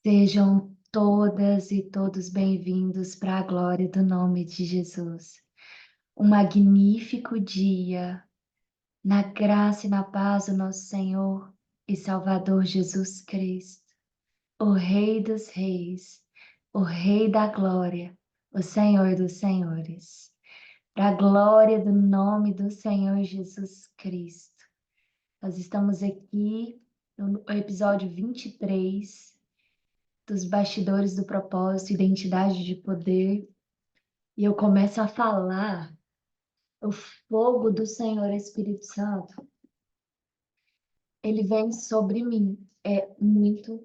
Sejam todas e todos bem-vindos para a glória do nome de Jesus. Um magnífico dia, na graça e na paz do nosso Senhor e Salvador Jesus Cristo, o Rei dos Reis, o Rei da Glória, o Senhor dos Senhores. Para a glória do nome do Senhor Jesus Cristo. Nós estamos aqui no episódio 23 dos bastidores do propósito, identidade de poder, e eu começo a falar o fogo do Senhor Espírito Santo, ele vem sobre mim. É muito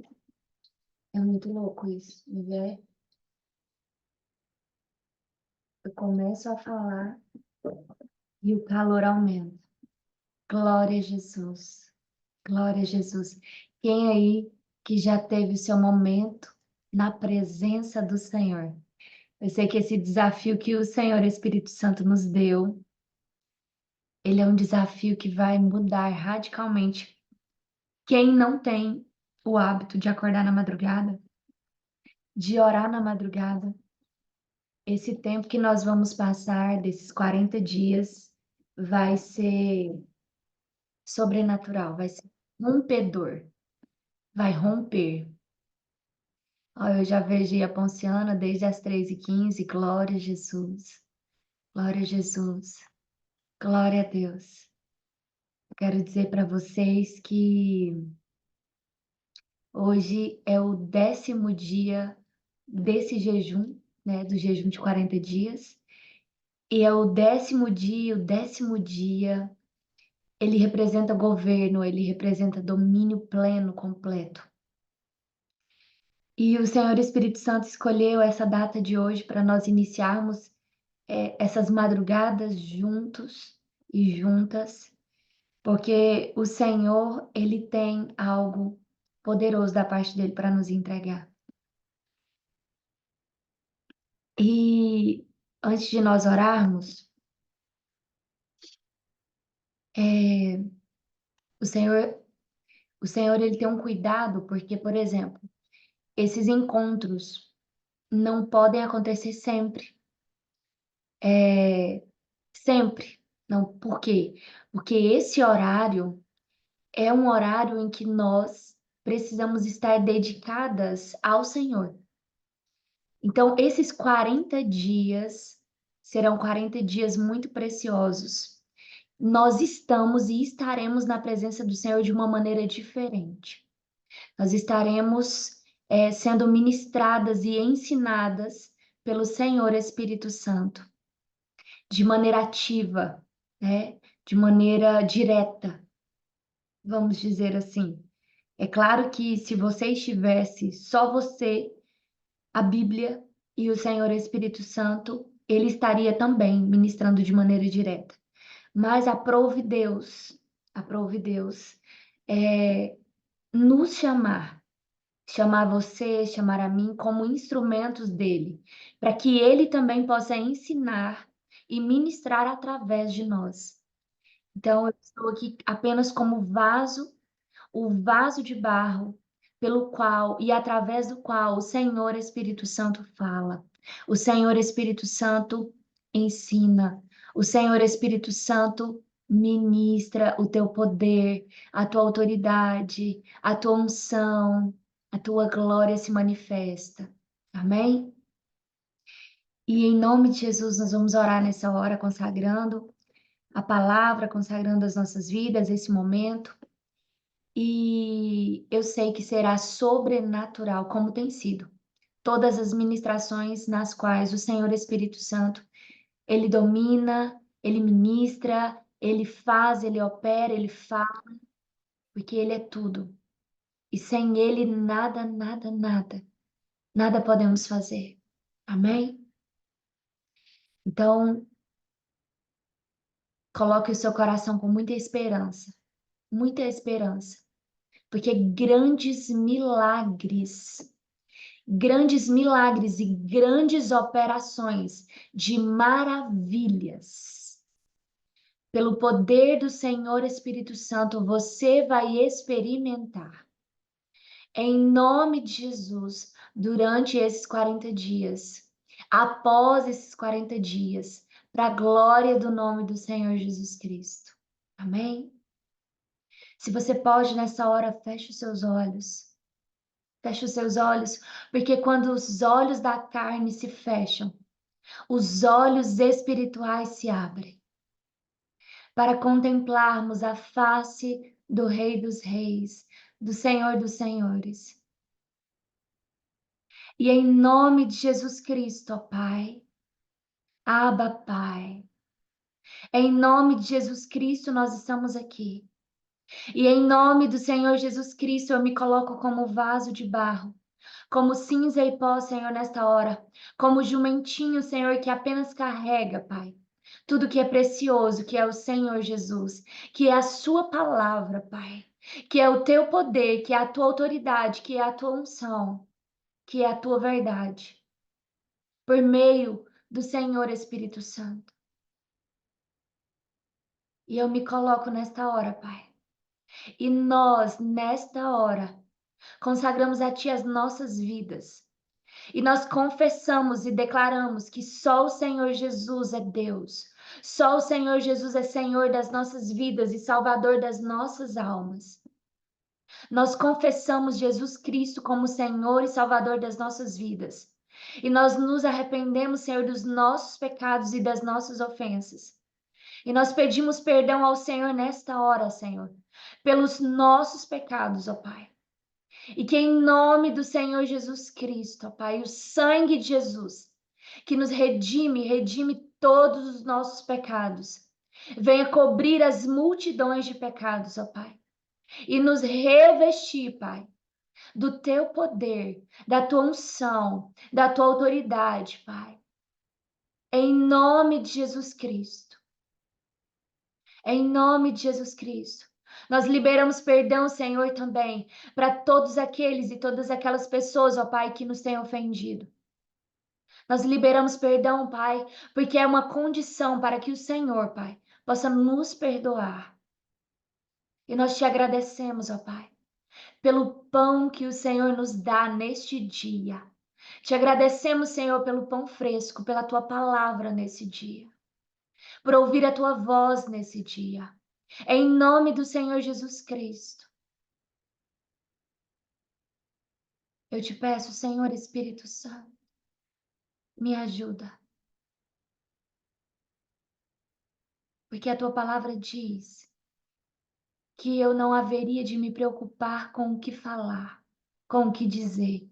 louco isso, me vê? Eu começo a falar e o calor aumenta. Glória a Jesus. Glória a Jesus. Quem aí que já teve o seu momento na presença do Senhor? Eu sei que esse desafio que o Senhor Espírito Santo nos deu, ele é um desafio que vai mudar radicalmente quem não tem o hábito de acordar na madrugada, de orar na madrugada. Esse tempo que nós vamos passar, desses 40 dias, vai ser sobrenatural, vai ser rompedor, vai romper. Ó, eu já vejo a Ponciana desde as 3h15, glória a Jesus, glória a Jesus, glória a Deus. Eu quero dizer para vocês que hoje é o 10º dia desse jejum, né, do jejum de 40 dias, e é o 10º dia, ele representa governo, ele representa domínio pleno, completo. E o Senhor Espírito Santo escolheu essa data de hoje para nós iniciarmos essas madrugadas juntos e juntas, porque o Senhor, ele tem algo poderoso da parte dele para nos entregar. E antes de nós orarmos, é, o Senhor, ele tem um cuidado, porque, por exemplo, esses encontros não podem acontecer sempre. Sempre. Não, por quê? Porque esse horário é um horário em que nós precisamos estar dedicadas ao Senhor. Então, esses 40 dias serão 40 dias muito preciosos. Nós estamos e estaremos na presença do Senhor de uma maneira diferente. Nós estaremos sendo ministradas e ensinadas pelo Senhor Espírito Santo, de maneira ativa, né? De maneira direta, vamos dizer assim. É claro que se você estivesse só você, a Bíblia e o Senhor Espírito Santo, ele estaria também ministrando de maneira direta. Mas aprove Deus, nos chamar você, chamar a mim como instrumentos dele, para que ele também possa ensinar e ministrar através de nós. Então, eu estou aqui apenas como vaso, o vaso de barro, pelo qual e através do qual o Senhor Espírito Santo fala. O Senhor Espírito Santo ensina. O Senhor Espírito Santo ministra o teu poder, a tua autoridade, a tua unção, a tua glória se manifesta. Amém? E em nome de Jesus, nós vamos orar nessa hora, consagrando a palavra, consagrando as nossas vidas, esse momento. E eu sei que será sobrenatural, como tem sido. Todas as ministrações nas quais o Senhor Espírito Santo, ele domina, ele ministra, ele faz, ele opera, ele fala, porque ele é tudo. E sem ele, nada, nada, nada, nada podemos fazer. Amém? Então, coloque o seu coração com muita esperança, porque grandes milagres e grandes operações de maravilhas, pelo poder do Senhor Espírito Santo, você vai experimentar. Em nome de Jesus, durante esses 40 dias, após esses 40 dias, para a glória do nome do Senhor Jesus Cristo. Amém? Se você pode, nessa hora, feche os seus olhos. Feche os seus olhos, porque quando os olhos da carne se fecham, os olhos espirituais se abrem para contemplarmos a face do Rei dos Reis, do Senhor dos Senhores. E em nome de Jesus Cristo, ó Pai, Abba, Pai, em nome de Jesus Cristo nós estamos aqui. E em nome do Senhor Jesus Cristo eu me coloco como vaso de barro, como cinza e pó, Senhor, nesta hora, como jumentinho, Senhor, que apenas carrega, Pai, tudo que é precioso, que é o Senhor Jesus, que é a sua palavra, Pai, que é o teu poder, que é a tua autoridade, que é a tua unção, que é a tua verdade, por meio do Senhor Espírito Santo. E eu me coloco nesta hora, Pai. E nós, nesta hora, consagramos a Ti as nossas vidas. E nós confessamos e declaramos que só o Senhor Jesus é Deus. Só o Senhor Jesus é Senhor das nossas vidas e Salvador das nossas almas. Nós confessamos Jesus Cristo como Senhor e Salvador das nossas vidas. E nós nos arrependemos, Senhor, dos nossos pecados e das nossas ofensas. E nós pedimos perdão ao Senhor nesta hora, Senhor, pelos nossos pecados, ó Pai. E que em nome do Senhor Jesus Cristo, ó Pai, o sangue de Jesus, que nos redime todos os nossos pecados, venha cobrir as multidões de pecados, ó Pai, e nos revestir, Pai, do teu poder, da tua unção, da tua autoridade, Pai. Em nome de Jesus Cristo. Em nome de Jesus Cristo. Nós liberamos perdão, Senhor, também para todos aqueles e todas aquelas pessoas, ó Pai, que nos têm ofendido. Nós liberamos perdão, Pai, porque é uma condição para que o Senhor, Pai, possa nos perdoar. E nós te agradecemos, ó Pai, pelo pão que o Senhor nos dá neste dia. Te agradecemos, Senhor, pelo pão fresco, pela tua palavra nesse dia, por ouvir a tua voz nesse dia. Em nome do Senhor Jesus Cristo. Eu te peço, Senhor Espírito Santo, me ajuda. Porque a tua palavra diz que eu não haveria de me preocupar com o que falar, com o que dizer.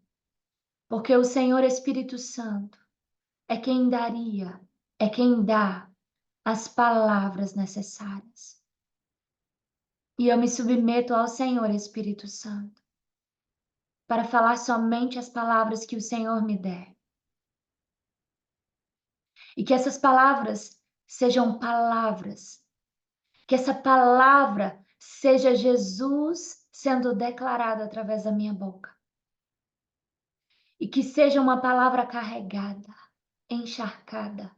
Porque o Senhor Espírito Santo é quem daria, é quem dá as palavras necessárias. E eu me submeto ao Senhor Espírito Santo para falar somente as palavras que o Senhor me der. E que essas palavras sejam palavras, que essa palavra seja Jesus sendo declarado através da minha boca. E que seja uma palavra carregada, encharcada,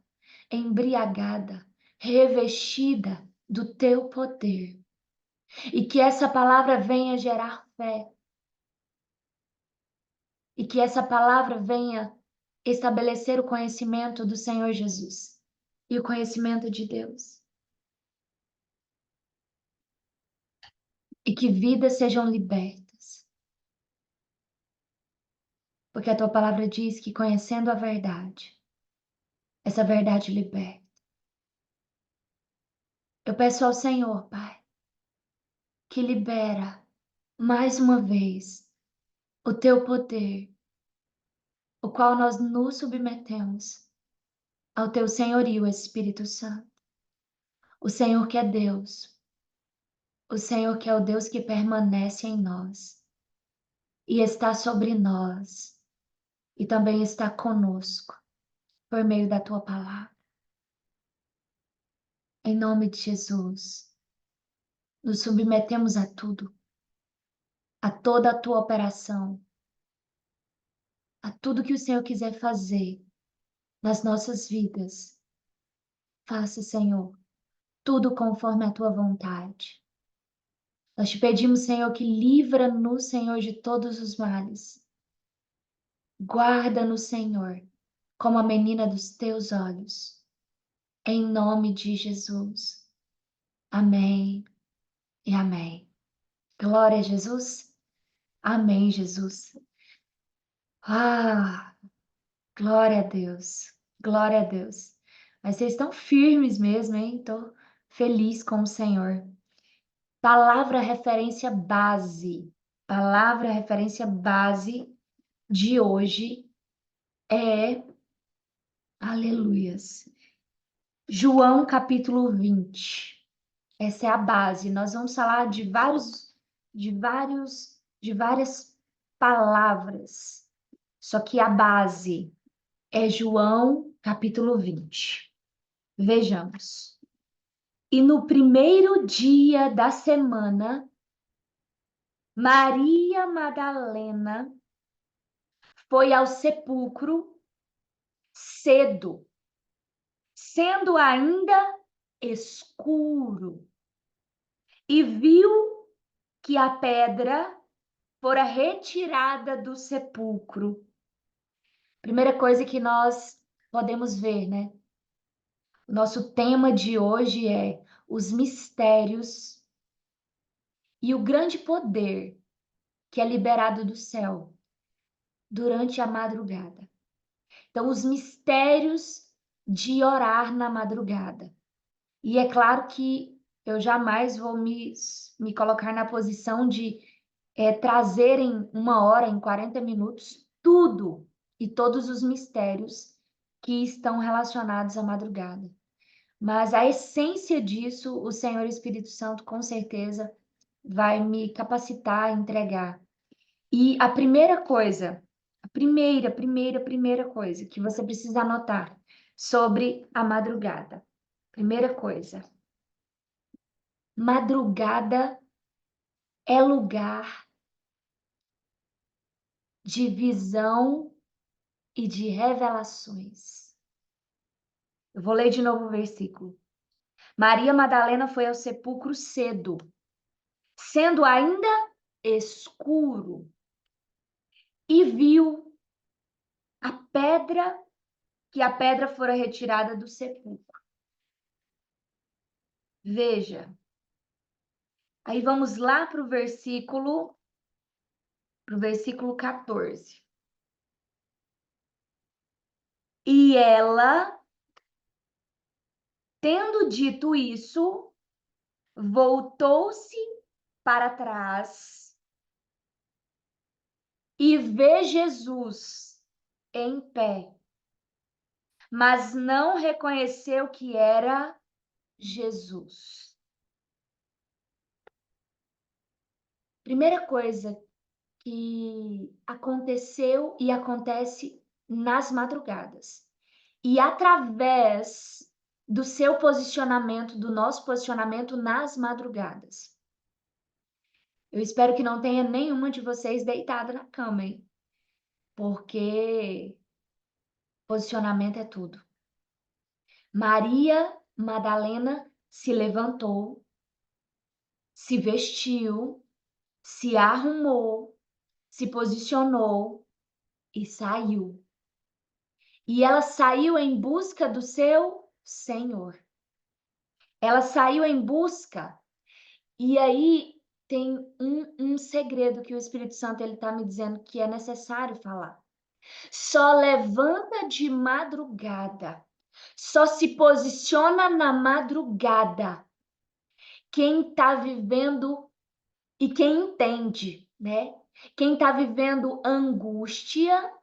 embriagada, revestida do teu poder. E que essa palavra venha gerar fé. E que essa palavra venha estabelecer o conhecimento do Senhor Jesus e o conhecimento de Deus. E que vidas sejam libertas. Porque a tua palavra diz que conhecendo a verdade, essa verdade liberta. Eu peço ao Senhor, Pai, que libera mais uma vez o teu poder, o qual nós nos submetemos ao teu senhorio, Espírito Santo. O Senhor que é Deus, o Senhor que é o Deus que permanece em nós e está sobre nós e também está conosco por meio da tua palavra. Em nome de Jesus, nos submetemos a tudo, a toda a tua operação, a tudo que o Senhor quiser fazer nas nossas vidas. Faça, Senhor, tudo conforme a tua vontade. Nós te pedimos, Senhor, que livra-nos, Senhor, de todos os males. Guarda-nos, Senhor, como a menina dos teus olhos. Em nome de Jesus. Amém e amém. Glória a Jesus. Amém, Jesus. Ah, glória a Deus. Glória a Deus. Mas vocês estão firmes mesmo, hein? Estou feliz com o Senhor. Palavra referência base. Palavra referência base de hoje é, aleluias, João capítulo 20. Essa é a base. Nós vamos falar de várias palavras. Só que a base é João capítulo 20. Vejamos. E no primeiro dia da semana, Maria Madalena foi ao sepulcro cedo, sendo ainda escuro, e viu que a pedra fora retirada do sepulcro. Primeira coisa que nós podemos ver, né? O nosso tema de hoje é os mistérios e o grande poder que é liberado do céu durante a madrugada. Então, os mistérios de orar na madrugada. E é claro que eu jamais vou me colocar na posição de trazer em 1 hora, em 40 minutos, tudo e todos os mistérios que estão relacionados à madrugada. Mas a essência disso, o Senhor Espírito Santo, com certeza, vai me capacitar a entregar. E a primeira coisa, a primeira coisa que você precisa anotar sobre a madrugada. Primeira coisa, madrugada é lugar de visão e de revelações. Eu vou ler de novo o versículo. Maria Madalena foi ao sepulcro cedo, sendo ainda escuro, e viu que a pedra fora retirada do sepulcro. Veja, aí vamos lá para o versículo 14. E ela, tendo dito isso, voltou-se para trás e vê Jesus em pé, mas não reconheceu que era Jesus. Primeira coisa que aconteceu e acontece nas madrugadas. E através do seu posicionamento, do nosso posicionamento nas madrugadas. Eu espero que não tenha nenhuma de vocês deitada na cama, hein? Porque posicionamento é tudo. Maria Madalena se levantou, se vestiu, se arrumou, se posicionou e saiu. E ela saiu em busca do seu Senhor. Ela saiu em busca. E aí tem um segredo que o Espírito Santo ele está me dizendo que é necessário falar. Só levanta de madrugada. Só se posiciona na madrugada quem está vivendo e quem entende, né? Quem está vivendo angústia,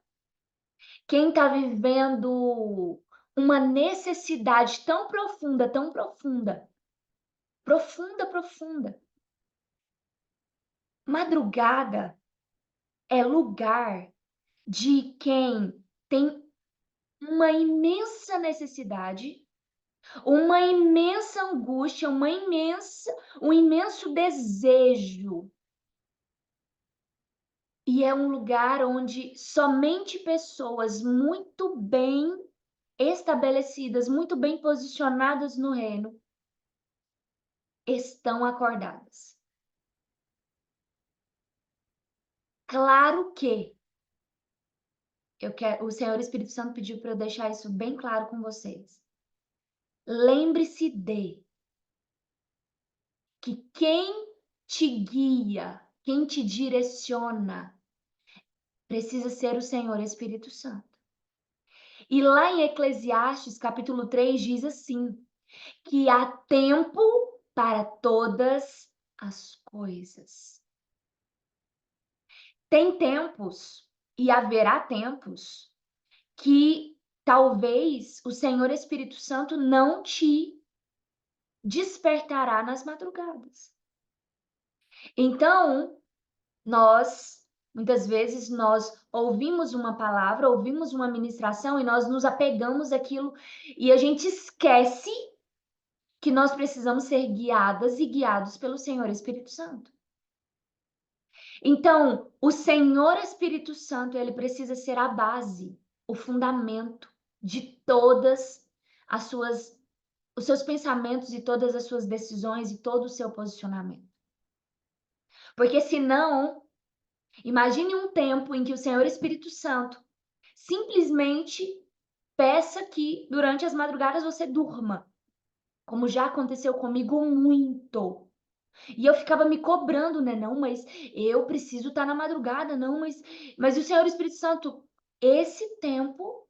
quem está vivendo uma necessidade tão profunda, profunda. Madrugada é lugar de quem tem uma imensa necessidade, uma imensa angústia, um imenso desejo. E é um lugar onde somente pessoas muito bem estabelecidas, muito bem posicionadas no reino, estão acordadas. Claro que o Senhor Espírito Santo pediu para eu deixar isso bem claro com vocês. Lembre-se de que quem te guia, quem te direciona, precisa ser o Senhor Espírito Santo. E lá em Eclesiastes, capítulo 3, diz assim, que há tempo para todas as coisas. Tem tempos e haverá tempos que talvez o Senhor Espírito Santo não te despertará nas madrugadas. Então, muitas vezes, nós ouvimos uma palavra, ouvimos uma ministração e nós nos apegamos àquilo e a gente esquece que nós precisamos ser guiadas e guiados pelo Senhor Espírito Santo. Então, o Senhor Espírito Santo, ele precisa ser a base, o fundamento de todas os seus pensamentos e todas as suas decisões e todo o seu posicionamento. Porque senão, imagine um tempo em que o Senhor Espírito Santo simplesmente peça que durante as madrugadas você durma, como já aconteceu comigo muito. E eu ficava me cobrando, né? Não, mas eu preciso estar na madrugada, não, mas o Senhor Espírito Santo, esse tempo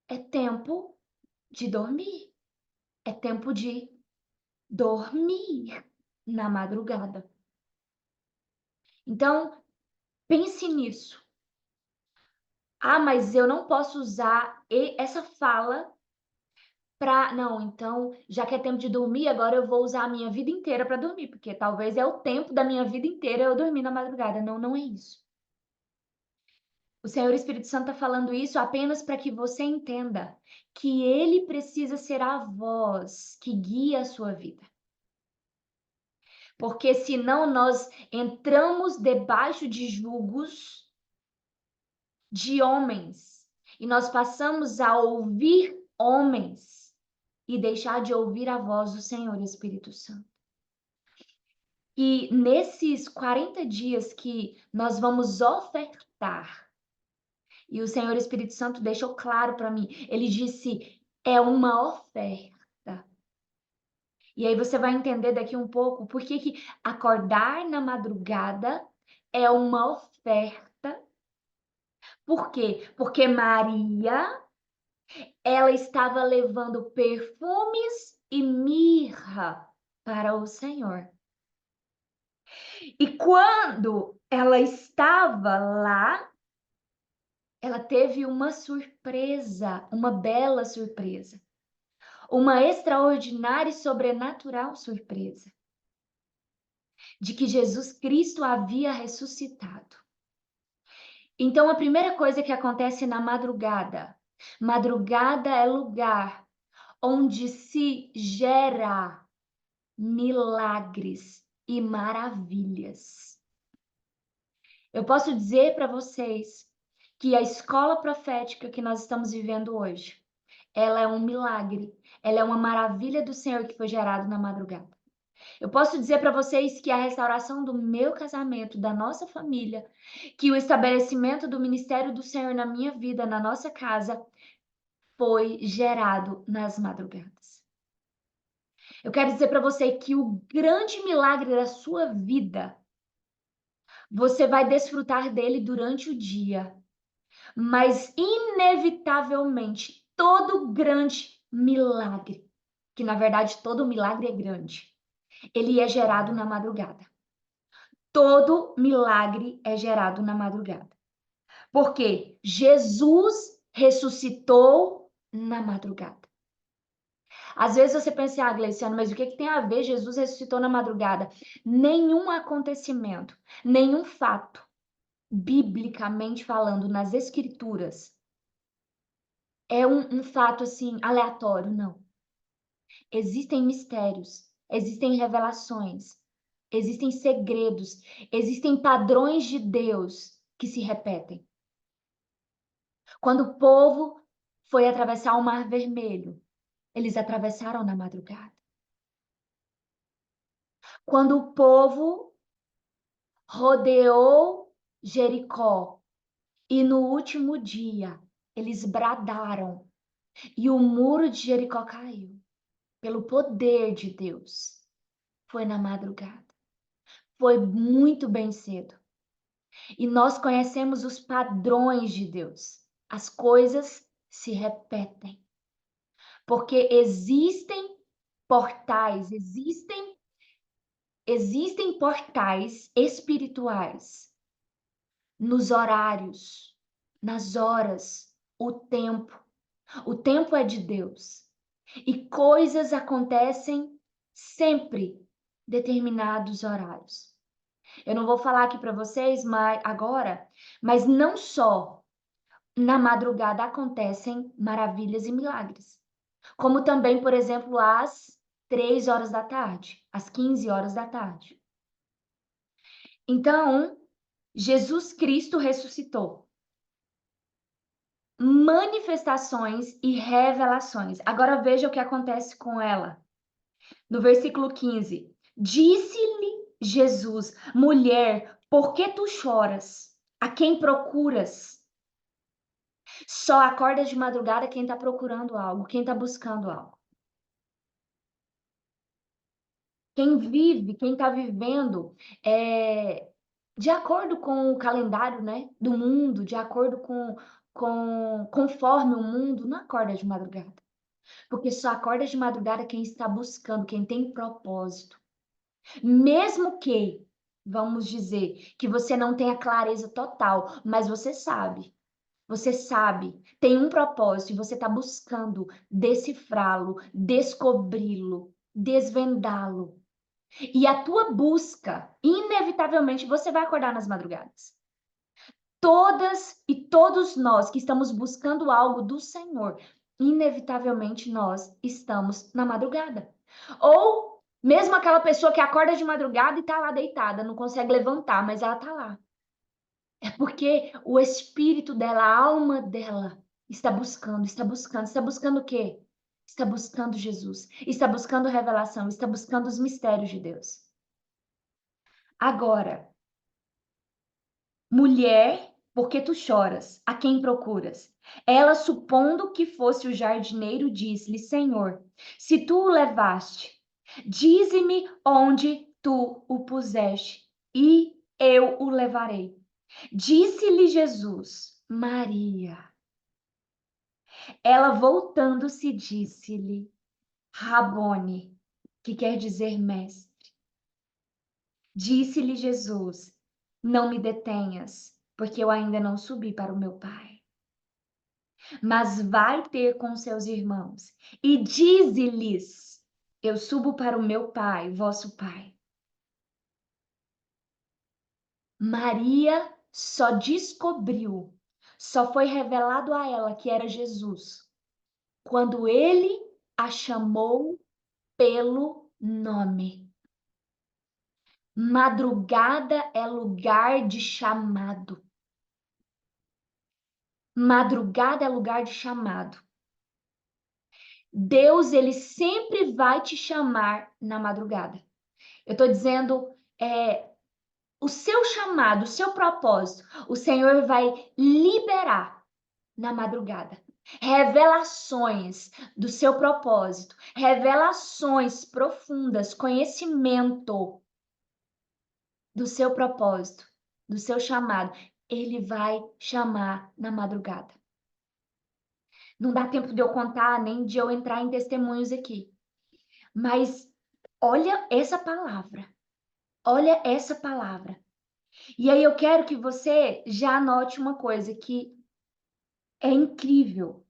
é tempo de dormir. É tempo de dormir na madrugada. Então, pense nisso. Ah, mas eu não posso usar essa fala para. Não, então, já que é tempo de dormir, agora eu vou usar a minha vida inteira para dormir, porque talvez é o tempo da minha vida inteira eu dormir na madrugada. Não, não é isso. O Senhor Espírito Santo está falando isso apenas para que você entenda que ele precisa ser a voz que guia a sua vida. Porque senão nós entramos debaixo de julgos de homens e nós passamos a ouvir homens e deixar de ouvir a voz do Senhor Espírito Santo. E nesses 40 dias que nós vamos ofertar, e o Senhor Espírito Santo deixou claro para mim, ele disse, é uma oferta. E aí você vai entender daqui um pouco por que acordar na madrugada é uma oferta. Por quê? Porque Maria, ela estava levando perfumes e mirra para o Senhor. E quando ela estava lá, ela teve uma surpresa, uma bela surpresa. Uma extraordinária e sobrenatural surpresa de que Jesus Cristo havia ressuscitado. Então, a primeira coisa que acontece na madrugada, madrugada é lugar onde se gera milagres e maravilhas. Eu posso dizer para vocês que a escola profética que nós estamos vivendo hoje, ela é um milagre, ela é uma maravilha do Senhor que foi gerado na madrugada. Eu posso dizer para vocês que a restauração do meu casamento, da nossa família, que o estabelecimento do ministério do Senhor na minha vida, na nossa casa, foi gerado nas madrugadas. Eu quero dizer para você que o grande milagre da sua vida, você vai desfrutar dele durante o dia, mas inevitavelmente todo grande milagre, que na verdade todo milagre é grande, ele é gerado na madrugada. Todo milagre é gerado na madrugada. Porque Jesus ressuscitou na madrugada. Às vezes você pensa, Gleiciano, mas o que tem a ver Jesus ressuscitou na madrugada? Nenhum acontecimento, nenhum fato, biblicamente falando, nas escrituras, é um fato assim, aleatório, não. Existem mistérios, existem revelações, existem segredos, existem padrões de Deus que se repetem. Quando o povo foi atravessar o Mar Vermelho, eles atravessaram na madrugada. Quando o povo rodeou Jericó. E no último dia, eles bradaram e o muro de Jericó caiu pelo poder de Deus. Foi na madrugada. Foi muito bem cedo. E nós conhecemos os padrões de Deus. As coisas se repetem. Porque existem portais, existem portais espirituais nos horários, nas horas, o tempo. O tempo é de Deus. E coisas acontecem sempre determinados horários. Eu não vou falar aqui para vocês agora, mas não só na madrugada acontecem maravilhas e milagres, como também, por exemplo, às 3 horas da tarde, às 15 horas da tarde. Então, Jesus Cristo ressuscitou. Manifestações e revelações. Agora veja o que acontece com ela. No versículo 15: Disse-lhe Jesus: Mulher, por que tu choras? A quem procuras? Só acorda de madrugada quem está procurando algo, quem está buscando algo. Quem vive, quem está vivendo de acordo com o calendário, né, do mundo, de acordo conforme o mundo, não acorda de madrugada. Porque só acorda de madrugada quem está buscando, quem tem propósito. Mesmo que, vamos dizer, que você não tenha clareza total, mas você sabe, tem um propósito e você está buscando decifrá-lo, descobri-lo, desvendá-lo. E a tua busca, inevitavelmente, você vai acordar nas madrugadas. Todas e todos nós que estamos buscando algo do Senhor, inevitavelmente nós estamos na madrugada. Ou mesmo aquela pessoa que acorda de madrugada e está lá deitada, não consegue levantar, mas ela está lá. É porque o espírito dela, a alma dela, está buscando, está buscando. Está buscando o quê? Está buscando Jesus. Está buscando revelação. Está buscando os mistérios de Deus. Agora, mulher, por que tu choras? A quem procuras? Ela, supondo que fosse o jardineiro, disse-lhe: Senhor, se tu o levaste, dize-me onde tu o puseste, e eu o levarei. Disse-lhe Jesus: Maria. Ela, voltando-se, disse-lhe: Rabone, que quer dizer mestre. Disse-lhe Jesus: Não me detenhas, porque eu ainda não subi para o meu Pai. Mas vai ter com seus irmãos e dize-lhes: Eu subo para o meu Pai, vosso Pai. Maria só descobriu, só foi revelado a ela que era Jesus quando ele a chamou pelo nome. Madrugada é lugar de chamado. Madrugada é lugar de chamado. Deus, ele sempre vai te chamar na madrugada. Eu estou dizendo, o seu chamado, o seu propósito, o Senhor vai liberar na madrugada. Revelações do seu propósito, revelações profundas, conhecimento do seu propósito, do seu chamado. Ele vai chamar na madrugada. Não dá tempo de eu contar, nem de eu entrar em testemunhos aqui. Mas olha essa palavra. Olha essa palavra. E aí eu quero que você já anote uma coisa que é incrível.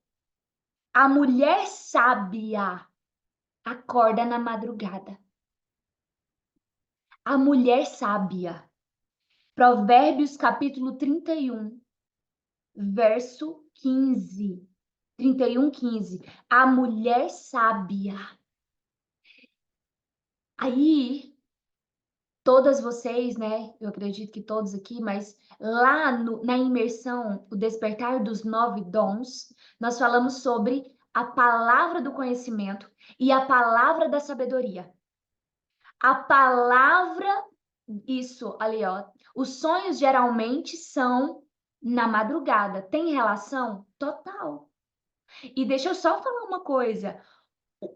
A mulher sábia acorda na madrugada. A mulher sábia. Provérbios capítulo 31, verso 15. 31, 15. A mulher sábia. Aí, todas vocês, né? Eu acredito que todos aqui, mas lá na imersão, o despertar dos 9 dons, nós falamos sobre a palavra do conhecimento e a palavra da sabedoria. A palavra, isso ali, ó. Os sonhos geralmente são na madrugada. Tem relação? Total. E deixa eu só falar uma coisa.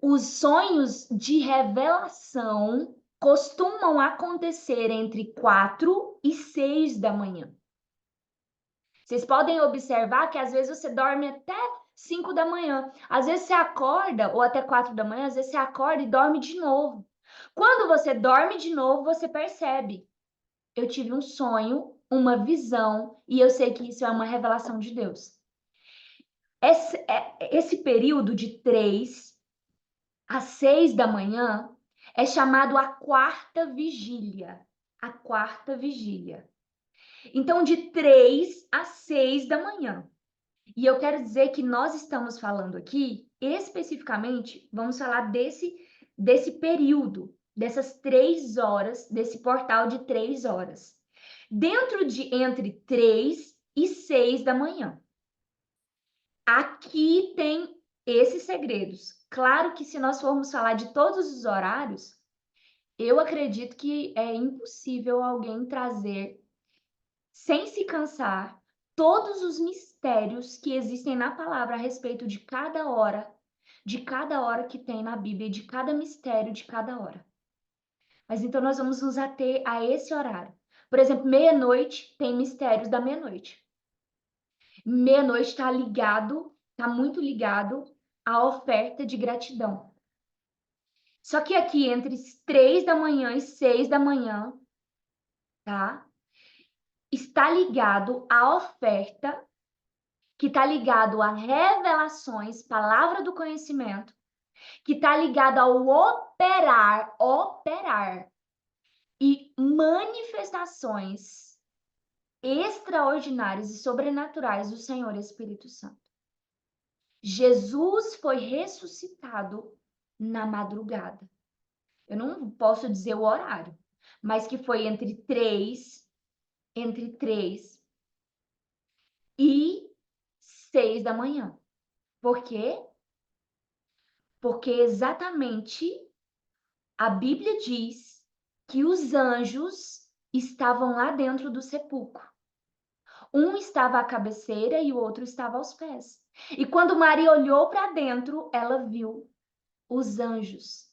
Os sonhos de revelação costumam acontecer entre 4 e 6 da manhã. Vocês podem observar que às vezes você dorme até 5 da manhã. Às vezes você acorda, ou até 4 da manhã, às vezes você acorda e dorme de novo. Quando você dorme de novo, você percebe. Eu tive um sonho, uma visão, e eu sei que isso é uma revelação de Deus. Esse período de 3 às 6 da manhã é chamado a quarta vigília. A quarta vigília. Então, de 3 às 6 da manhã. E eu quero dizer que nós estamos falando aqui, especificamente, vamos falar desse período, dessas 3 horas, desse portal de 3 horas. Dentro de entre 3 e 6 da manhã. Aqui tem esses segredos. Claro que se nós formos falar de todos os horários, eu acredito que é impossível alguém trazer, sem se cansar, todos os mistérios que existem na palavra a respeito de cada hora que tem na Bíblia, de cada mistério de cada hora. Mas então nós vamos nos ater a esse horário. Por exemplo, meia-noite tem mistérios da meia-noite. Meia-noite está muito ligado à oferta de gratidão. Só que aqui entre 3 da manhã e 6 da manhã, tá? Está ligado à oferta, que está ligado a revelações, palavra do conhecimento, que está ligado ao operar e manifestações extraordinárias e sobrenaturais do Senhor Espírito Santo. Jesus foi ressuscitado na madrugada. Eu não posso dizer o horário, mas que foi entre 3 e 6 da manhã. Por quê? Porque exatamente a Bíblia diz que os anjos estavam lá dentro do sepulcro. Um estava à cabeceira e o outro estava aos pés. E quando Maria olhou para dentro, ela viu os anjos.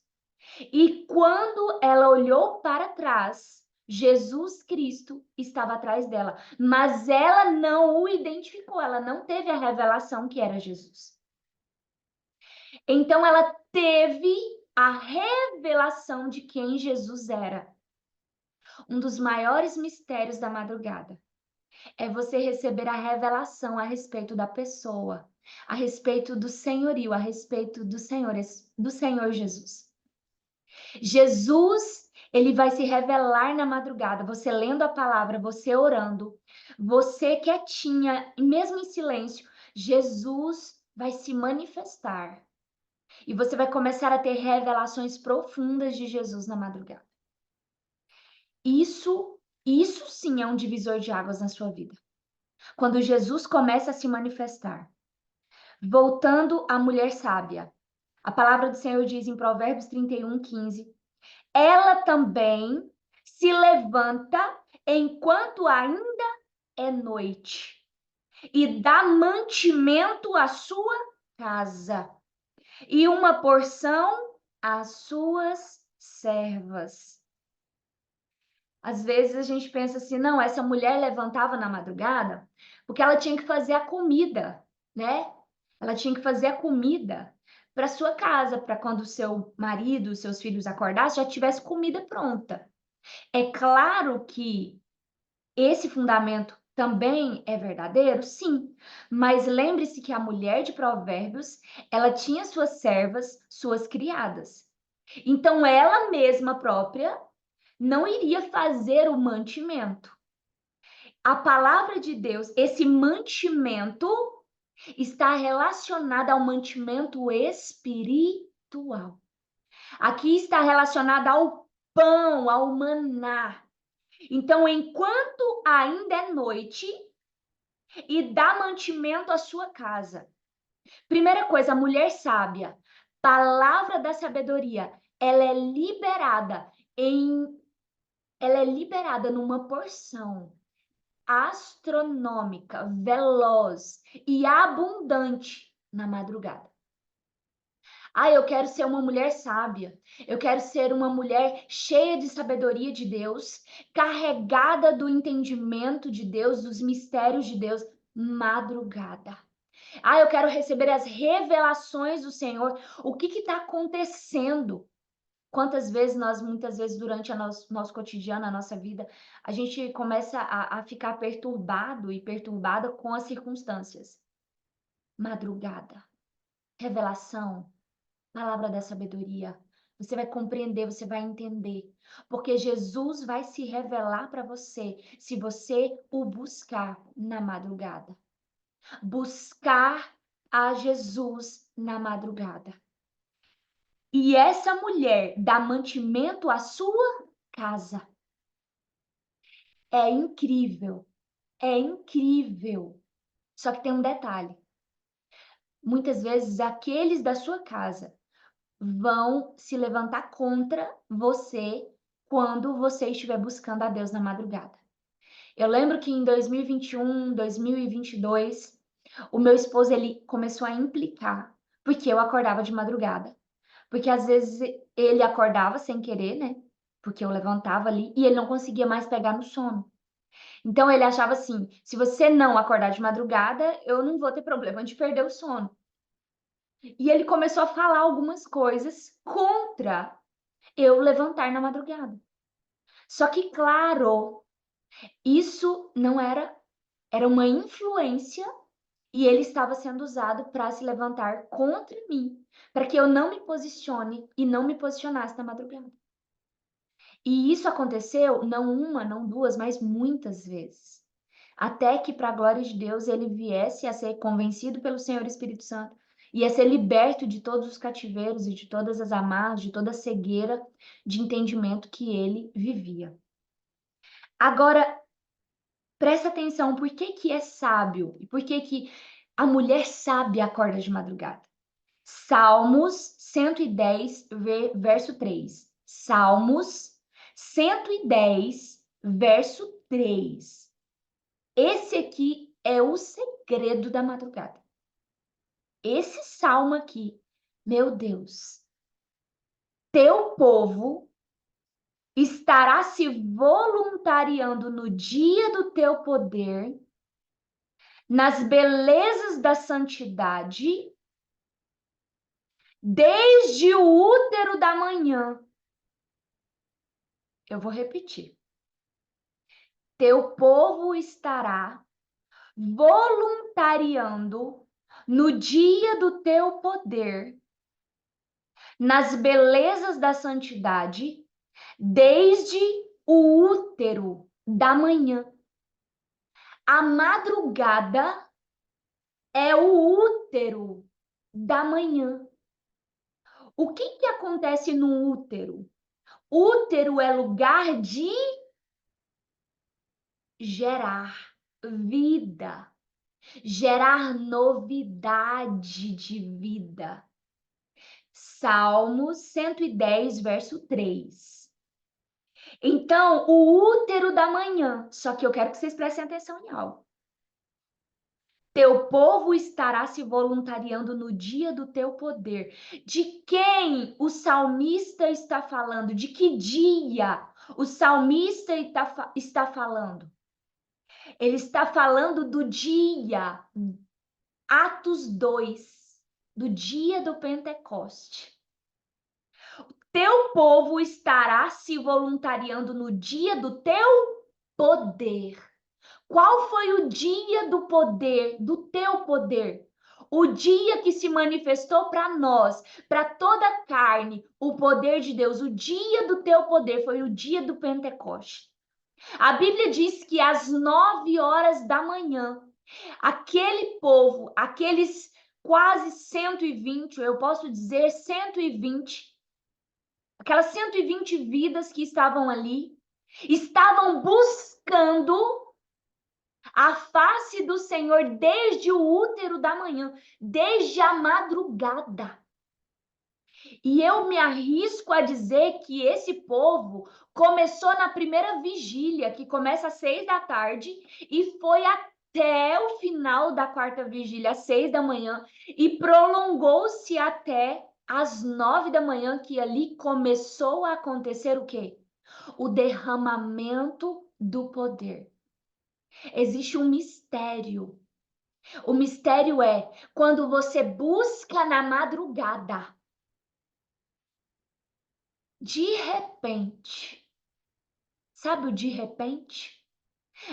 E quando ela olhou para trás, Jesus Cristo estava atrás dela, mas ela não o identificou, ela não teve a revelação que era Jesus. Então ela teve a revelação de quem Jesus era. Um dos maiores mistérios da madrugada é você receber a revelação a respeito da pessoa, a respeito do senhorio, a respeito do Senhor Jesus. Jesus, ele vai se revelar na madrugada, você lendo a palavra, você orando, você quietinha, mesmo em silêncio, Jesus vai se manifestar. E você vai começar a ter revelações profundas de Jesus na madrugada. Isso sim é um divisor de águas na sua vida. Quando Jesus começa a se manifestar. Voltando à mulher sábia. A palavra do Senhor diz em Provérbios 31:15. Ela também se levanta enquanto ainda é noite e dá mantimento à sua casa e uma porção às suas servas. Às vezes a gente pensa assim, não, essa mulher levantava na madrugada porque ela tinha que fazer a comida, né? Ela tinha que fazer a comida para sua casa, para quando o seu marido, seus filhos acordassem, já tivesse comida pronta. É claro que esse fundamento também é verdadeiro, sim, mas lembre-se que a mulher de Provérbios, ela tinha suas servas, suas criadas. Então ela mesma própria não iria fazer o mantimento. A palavra de Deus, esse mantimento está relacionado ao mantimento espiritual. Aqui está relacionado ao pão, ao maná. Então, enquanto ainda é noite, e dá mantimento à sua casa. Primeira coisa, a mulher sábia, palavra da sabedoria, ela é liberada em ela é liberada numa porção astronômica, veloz e abundante na madrugada. Ah, eu quero ser uma mulher sábia. Eu quero ser uma mulher cheia de sabedoria de Deus, carregada do entendimento de Deus, dos mistérios de Deus, madrugada. Ah, eu quero receber as revelações do Senhor. O que está acontecendo? Quantas vezes nós, muitas vezes, durante nosso cotidiano, a nossa vida, a gente começa a ficar perturbado e perturbada com as circunstâncias. Madrugada, revelação, palavra da sabedoria. Você vai compreender, você vai entender. Porque Jesus vai se revelar para você se você o buscar na madrugada. Buscar a Jesus na madrugada. E essa mulher dá mantimento à sua casa. É incrível. É incrível. Só que tem um detalhe. Muitas vezes aqueles da sua casa vão se levantar contra você quando você estiver buscando a Deus na madrugada. Eu lembro que em 2021, 2022, o meu esposo ele começou a implicar porque eu acordava de madrugada. Porque às vezes ele acordava sem querer, né? Porque eu levantava ali e ele não conseguia mais pegar no sono. Então ele achava assim: se você não acordar de madrugada, eu não vou ter problema de perder o sono. E ele começou a falar algumas coisas contra eu levantar na madrugada. Só que, claro, isso não era uma influência e ele estava sendo usado para se levantar contra mim, para que eu não me posicione e não me posicionasse na madrugada. E isso aconteceu não uma, não duas, mas muitas vezes. Até que, para a glória de Deus, ele viesse a ser convencido pelo Senhor Espírito Santo e a ser liberto de todos os cativeiros e de todas as amarras, de toda a cegueira de entendimento que ele vivia. Agora, presta atenção, por que que é sábio? E por que que a mulher sábia acorda de madrugada? Salmos 110, verso 3. Salmos 110, verso 3. Esse aqui é o segredo da madrugada. Esse salmo aqui, meu Deus, teu povo estará se voluntariando no dia do teu poder, nas belezas da santidade, desde o útero da manhã. Eu vou repetir. Teu povo estará voluntariando no dia do teu poder, nas belezas da santidade, desde o útero da manhã. A madrugada é o útero da manhã. O que que acontece no útero? Útero é lugar de gerar vida, gerar novidade de vida. Salmos 110, verso 3. Então, o útero da manhã, só que eu quero que vocês prestem atenção em algo. Teu povo estará se voluntariando no dia do teu poder. De quem o salmista está falando? De que dia o salmista está falando? Ele está falando do dia, Atos 2, do dia do Pentecoste. Teu povo estará se voluntariando no dia do teu poder. Qual foi o dia do poder, do teu poder? O dia que se manifestou para nós, para toda a carne, o poder de Deus. O dia do teu poder foi o dia do Pentecoste. A Bíblia diz que às 9 horas da manhã, aquele povo, aqueles quase 120, eu posso dizer 120, aquelas 120 vidas que estavam ali, estavam buscando a face do Senhor desde o útero da manhã, desde a madrugada. E eu me arrisco a dizer que esse povo começou na primeira vigília, que começa às 6 da tarde, e foi até o final da quarta vigília, às 6 da manhã, e prolongou-se até às 9 da manhã, que ali começou a acontecer o quê? O derramamento do poder. Existe um mistério. O mistério é quando você busca na madrugada, de repente, sabe o de repente?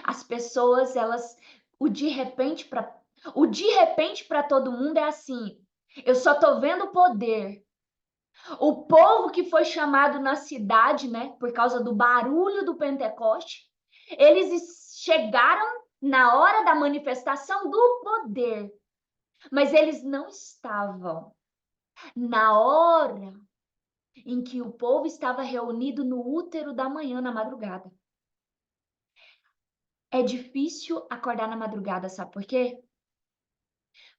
As pessoas, elas, o de repente para todo mundo é assim. Eu só tô vendo poder. O povo que foi chamado na cidade, né, por causa do barulho do Pentecoste, eles chegaram na hora da manifestação do poder, mas eles não estavam na hora em que o povo estava reunido no útero da manhã, na madrugada. É difícil acordar na madrugada, sabe por quê?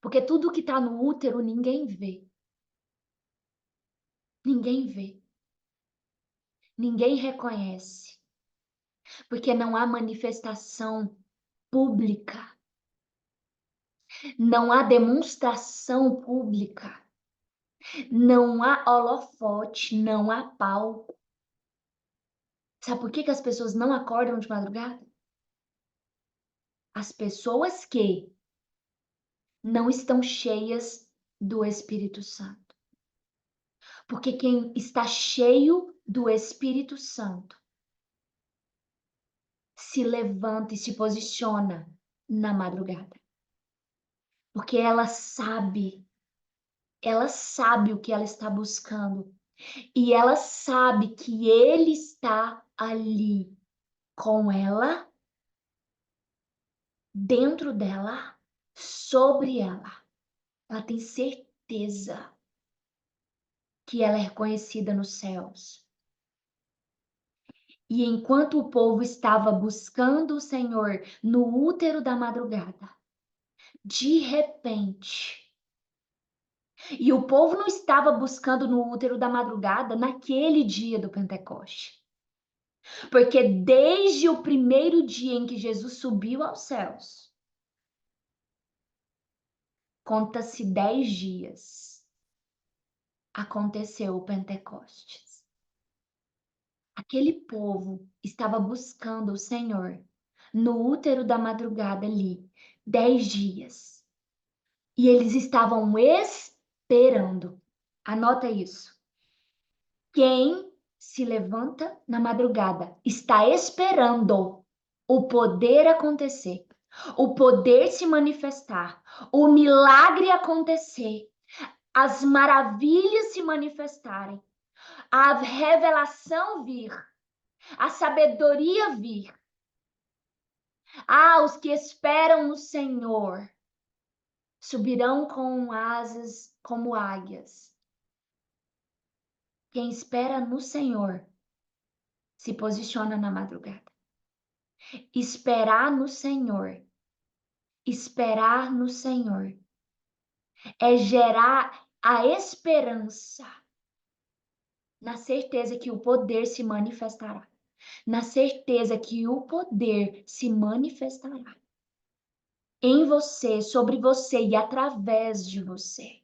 Porque tudo que está no útero ninguém vê. Ninguém vê. Ninguém reconhece. Porque não há manifestação pública. Não há demonstração pública. Não há holofote, não há palco. Sabe por que que as pessoas não acordam de madrugada? As pessoas que não estão cheias do Espírito Santo. Porque quem está cheio do Espírito Santo se levanta e se posiciona na madrugada. Porque ela sabe o que ela está buscando. E ela sabe que ele está ali com ela, dentro dela, sobre ela. Ela tem certeza que ela é reconhecida nos céus. E enquanto o povo estava buscando o Senhor no útero da madrugada, de repente, e o povo não estava buscando no útero da madrugada naquele dia do Pentecoste. Porque desde o primeiro dia em que Jesus subiu aos céus, conta-se 10 dias, aconteceu o Pentecostes. Aquele povo estava buscando o Senhor no útero da madrugada ali, 10 dias. E eles estavam esperando. Anota isso. Quem se levanta na madrugada está esperando o poder acontecer, o poder se manifestar, o milagre acontecer, as maravilhas se manifestarem, a revelação vir, a sabedoria vir. Ah, os que esperam no Senhor subirão com asas como águias. Quem espera no Senhor se posiciona na madrugada. Esperar no Senhor. Esperar no Senhor é gerar a esperança na certeza que o poder se manifestará. Na certeza que o poder se manifestará em você, sobre você e através de você.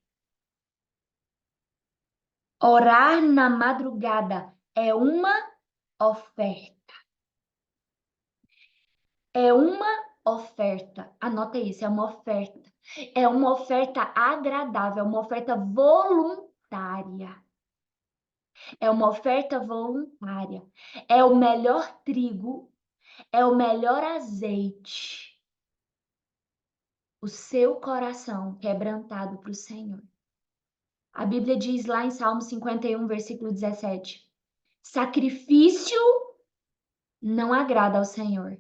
Orar na madrugada é uma oferta. É uma oferta. Anota isso, é uma oferta. É uma oferta agradável, é uma oferta voluntária. É uma oferta voluntária. É o melhor trigo, é o melhor azeite. O seu coração quebrantado para o Senhor. A Bíblia diz lá em Salmo 51, versículo 17: sacrifício não agrada ao Senhor,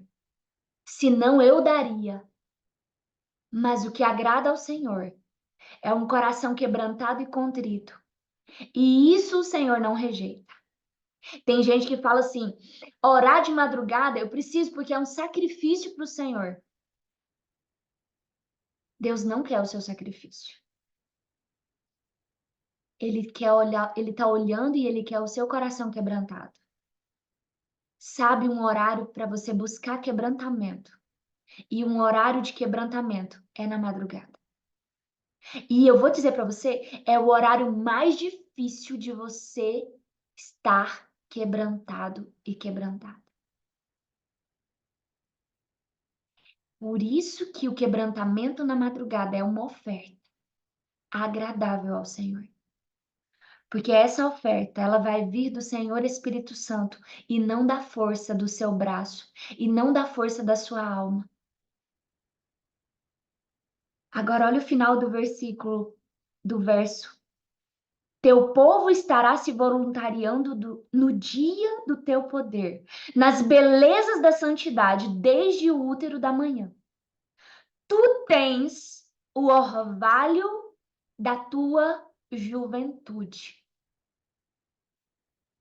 senão eu daria. Mas o que agrada ao Senhor é um coração quebrantado e contrito. E isso o Senhor não rejeita. Tem gente que fala assim: orar de madrugada eu preciso porque é um sacrifício para o Senhor. Deus não quer o seu sacrifício. Ele quer olhar, ele tá olhando e ele quer o seu coração quebrantado. Sabe um horário para você buscar quebrantamento. E um horário de quebrantamento é na madrugada. E eu vou dizer para você, é o horário mais difícil de você estar quebrantado e quebrantado. Por isso que o quebrantamento na madrugada é uma oferta agradável ao Senhor. Porque essa oferta, ela vai vir do Senhor Espírito Santo e não da força do seu braço e não da força da sua alma. Agora olha o final do versículo, do verso. Teu povo estará se voluntariando no dia do teu poder, nas belezas da santidade, desde o útero da manhã. Tu tens o orvalho da tua juventude.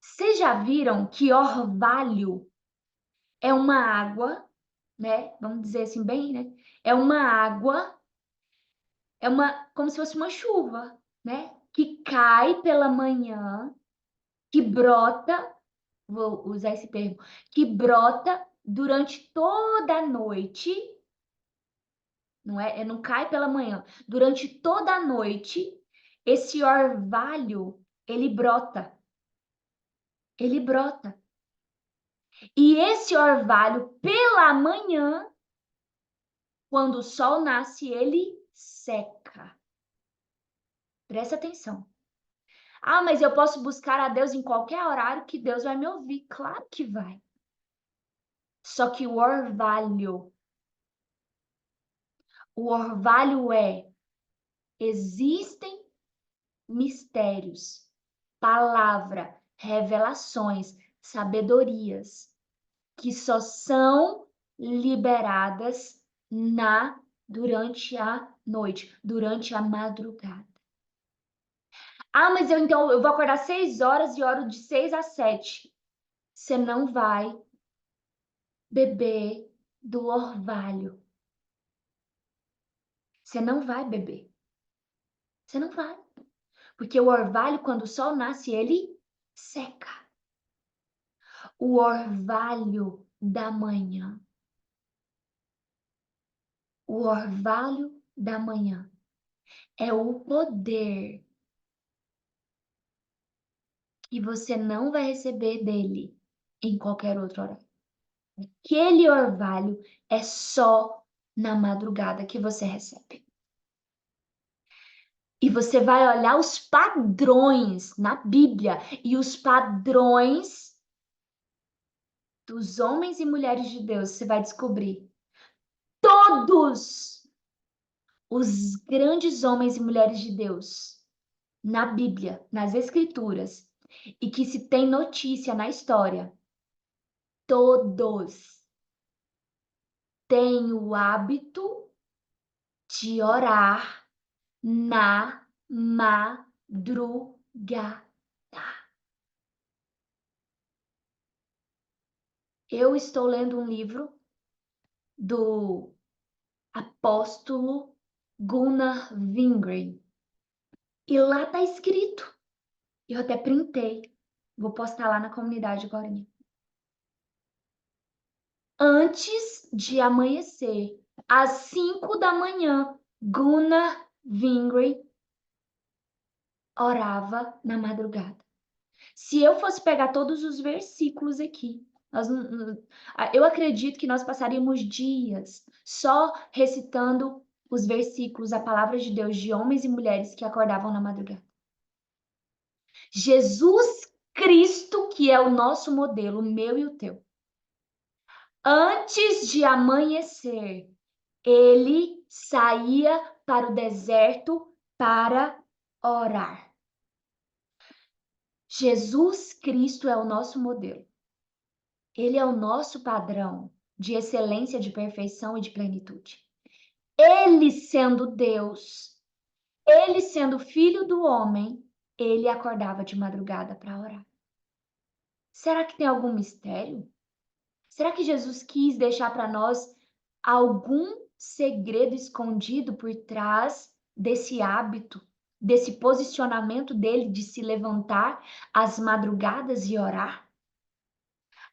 Vocês já viram que orvalho é uma água, né? Vamos dizer assim bem, né? É uma água, como se fosse uma chuva, né? Que cai pela manhã, que brota, vou usar esse termo, que brota durante toda a noite, não é? Não cai pela manhã. Durante toda a noite, esse orvalho, ele brota. Ele brota. E esse orvalho, pela manhã, quando o sol nasce, ele seca. Presta atenção. Ah, mas eu posso buscar a Deus em qualquer horário que Deus vai me ouvir. Claro que vai. Só que o orvalho existem mistérios, palavra, revelações, sabedorias que só são liberadas durante a noite, durante a madrugada. Ah, mas então eu vou acordar 6 horas e oro de 6 às 7. Você não vai beber do orvalho. Você não vai beber. Você não vai. Porque o orvalho, quando o sol nasce, ele seca. O orvalho da manhã. O orvalho da manhã é o poder que você não vai receber dele em qualquer outro horário. Aquele orvalho é só na madrugada que você recebe. E você vai olhar os padrões na Bíblia e os padrões dos homens e mulheres de Deus, você vai descobrir. Todos os grandes homens e mulheres de Deus na Bíblia, nas Escrituras, e que se tem notícia na história, todos têm o hábito de orar na madrugada. Eu estou lendo um livro do apóstolo Gunnar Wingren. E lá tá escrito. Eu até printei. Vou postar lá na comunidade agora. Antes de amanhecer, às 5 da manhã, Gunnar Wingren orava na madrugada. Se eu fosse pegar todos os versículos aqui, eu acredito que nós passaríamos dias só recitando os versículos, a palavra de Deus, de homens e mulheres que acordavam na madrugada. Jesus Cristo, que é o nosso modelo, o meu e o teu. Antes de amanhecer, ele saía para o deserto para orar. Jesus Cristo é o nosso modelo. Ele é o nosso padrão de excelência, de perfeição e de plenitude. Ele sendo Deus, ele sendo filho do homem, ele acordava de madrugada para orar. Será que tem algum mistério? Será que Jesus quis deixar para nós algum segredo escondido por trás desse hábito desse posicionamento dele de se levantar às madrugadas e orar?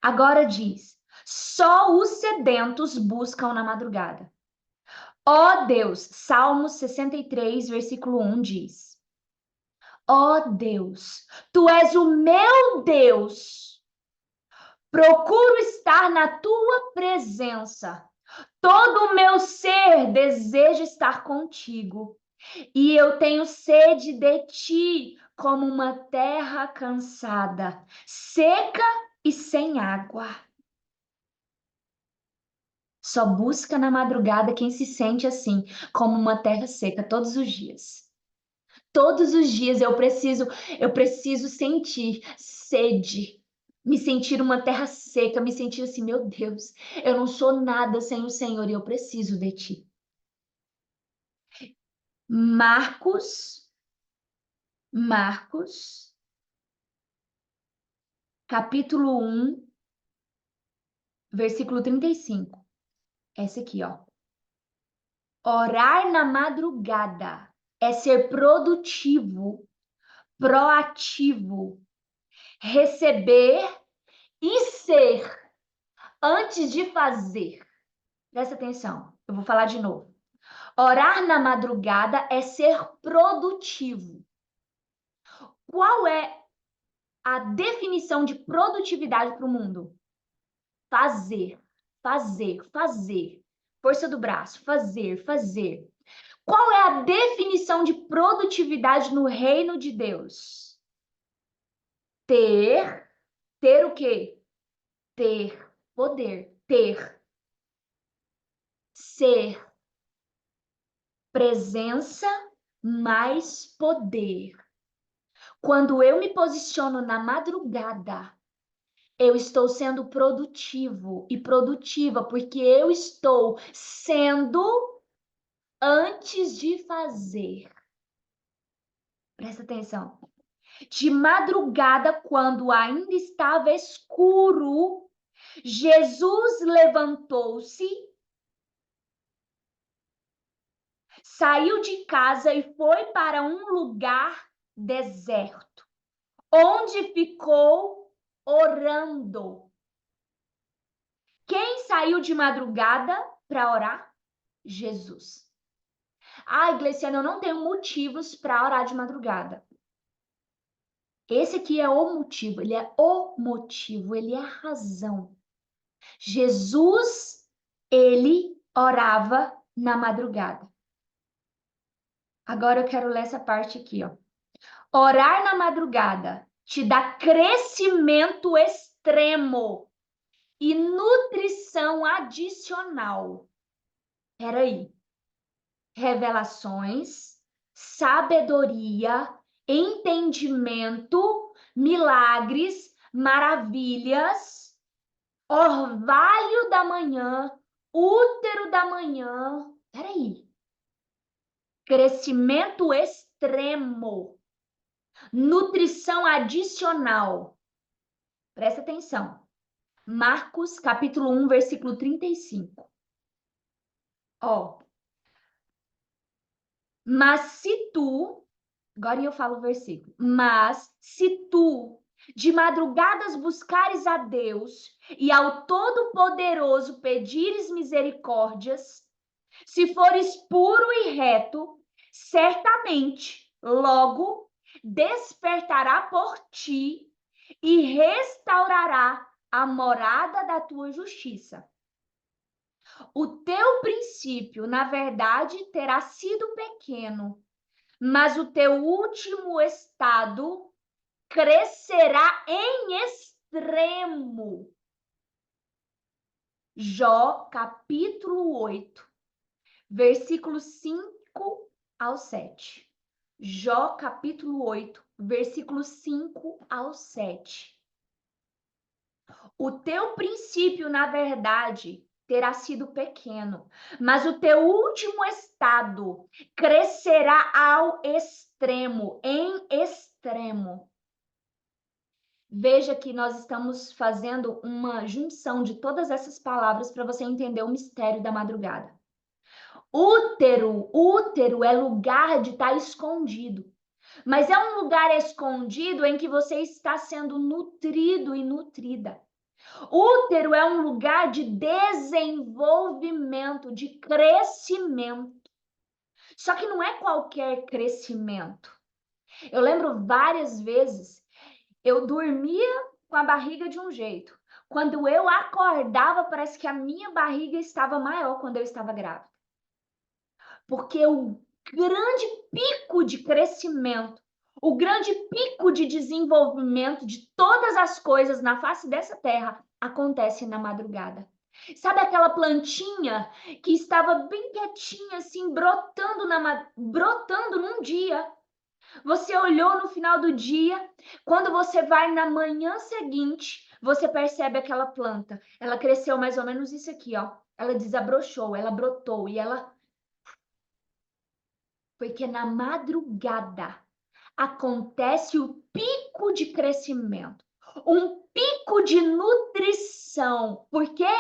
Agora diz: só os sedentos buscam na madrugada. Ó Deus, Salmo 63, versículo 1 diz: ó Deus, tu és o meu Deus. Procuro estar na tua presença. Todo o meu ser deseja estar contigo. E eu tenho sede de ti, como uma terra cansada, seca e sem água. Só busca na madrugada quem se sente assim, como uma terra seca, todos os dias. Todos os dias eu preciso sentir sede, me sentir uma terra seca, me sentir assim, meu Deus, eu não sou nada sem o Senhor e eu preciso de ti. Marcos, capítulo 1, versículo 35. Essa aqui, ó. Orar na madrugada é ser produtivo, proativo, receber e ser antes de fazer. Presta atenção, eu vou falar de novo. Orar na madrugada é ser produtivo. Qual é a definição de produtividade para o mundo? Fazer, fazer, fazer. Força do braço, fazer, fazer. Qual é a definição de produtividade no reino de Deus? Ter o quê? Ter poder, ter, ser, presença mais poder. Quando eu me posiciono na madrugada, eu estou sendo produtivo e produtiva, porque eu estou sendo antes de fazer. Presta atenção. De madrugada, quando ainda estava escuro, Jesus levantou-se, saiu de casa e foi para um lugar deserto, onde ficou orando. Quem saiu de madrugada para orar? Jesus. Ah, Iglesiana, eu não tenho motivos para orar de madrugada. Esse aqui é o motivo, ele é o motivo, ele é a razão. Jesus, ele orava na madrugada. Agora eu quero ler essa parte aqui, ó. Orar na madrugada te dá crescimento extremo e nutrição adicional. Peraí. Revelações, sabedoria, entendimento, milagres, maravilhas, orvalho da manhã, útero da manhã. Peraí. Crescimento extremo, nutrição adicional. Presta atenção. Marcos, capítulo 1, versículo 35. Ó. Mas se tu, agora eu falo o versículo, mas se tu de madrugadas buscares a Deus e ao Todo-Poderoso pedires misericórdias, se fores puro e reto, certamente logo despertará por ti e restaurará a morada da tua justiça. O teu princípio, na verdade, terá sido pequeno, mas o teu último estado crescerá em extremo. Jó, capítulo 8, versículos 5 ao 7. Jó, capítulo 8, versículos 5 ao 7. O teu princípio, na verdade, terá sido pequeno, mas o teu último estado crescerá ao extremo, em extremo. Veja que nós estamos fazendo uma junção de todas essas palavras para você entender o mistério da madrugada. Útero é lugar de estar escondido. Mas é um lugar escondido em que você está sendo nutrido e nutrida. Útero é um lugar de desenvolvimento, de crescimento. Só que não é qualquer crescimento. Eu lembro várias vezes, eu dormia com a barriga de um jeito. Quando eu acordava, parece que a minha barriga estava maior quando eu estava grávida. Porque o grande pico de crescimento, o grande pico de desenvolvimento de todas as coisas na face dessa terra acontece na madrugada. Sabe aquela plantinha que estava bem quietinha, assim, brotando num dia? Você olhou no final do dia, quando você vai na manhã seguinte, você percebe aquela planta. Ela cresceu mais ou menos isso aqui, ó. Ela desabrochou, ela brotou e ela. Porque na madrugada acontece o pico de crescimento, um pico de nutrição. Por quê?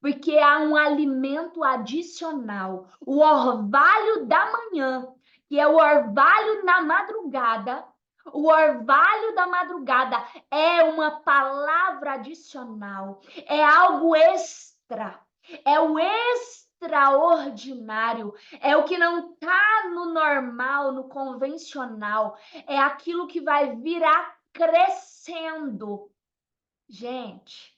Porque há um alimento adicional, o orvalho da manhã, que é o orvalho na madrugada. O orvalho da madrugada é uma palavra adicional, é algo extra, é o extraordinário, é o que não está no normal, no convencional, é aquilo que vai virar crescendo. Gente,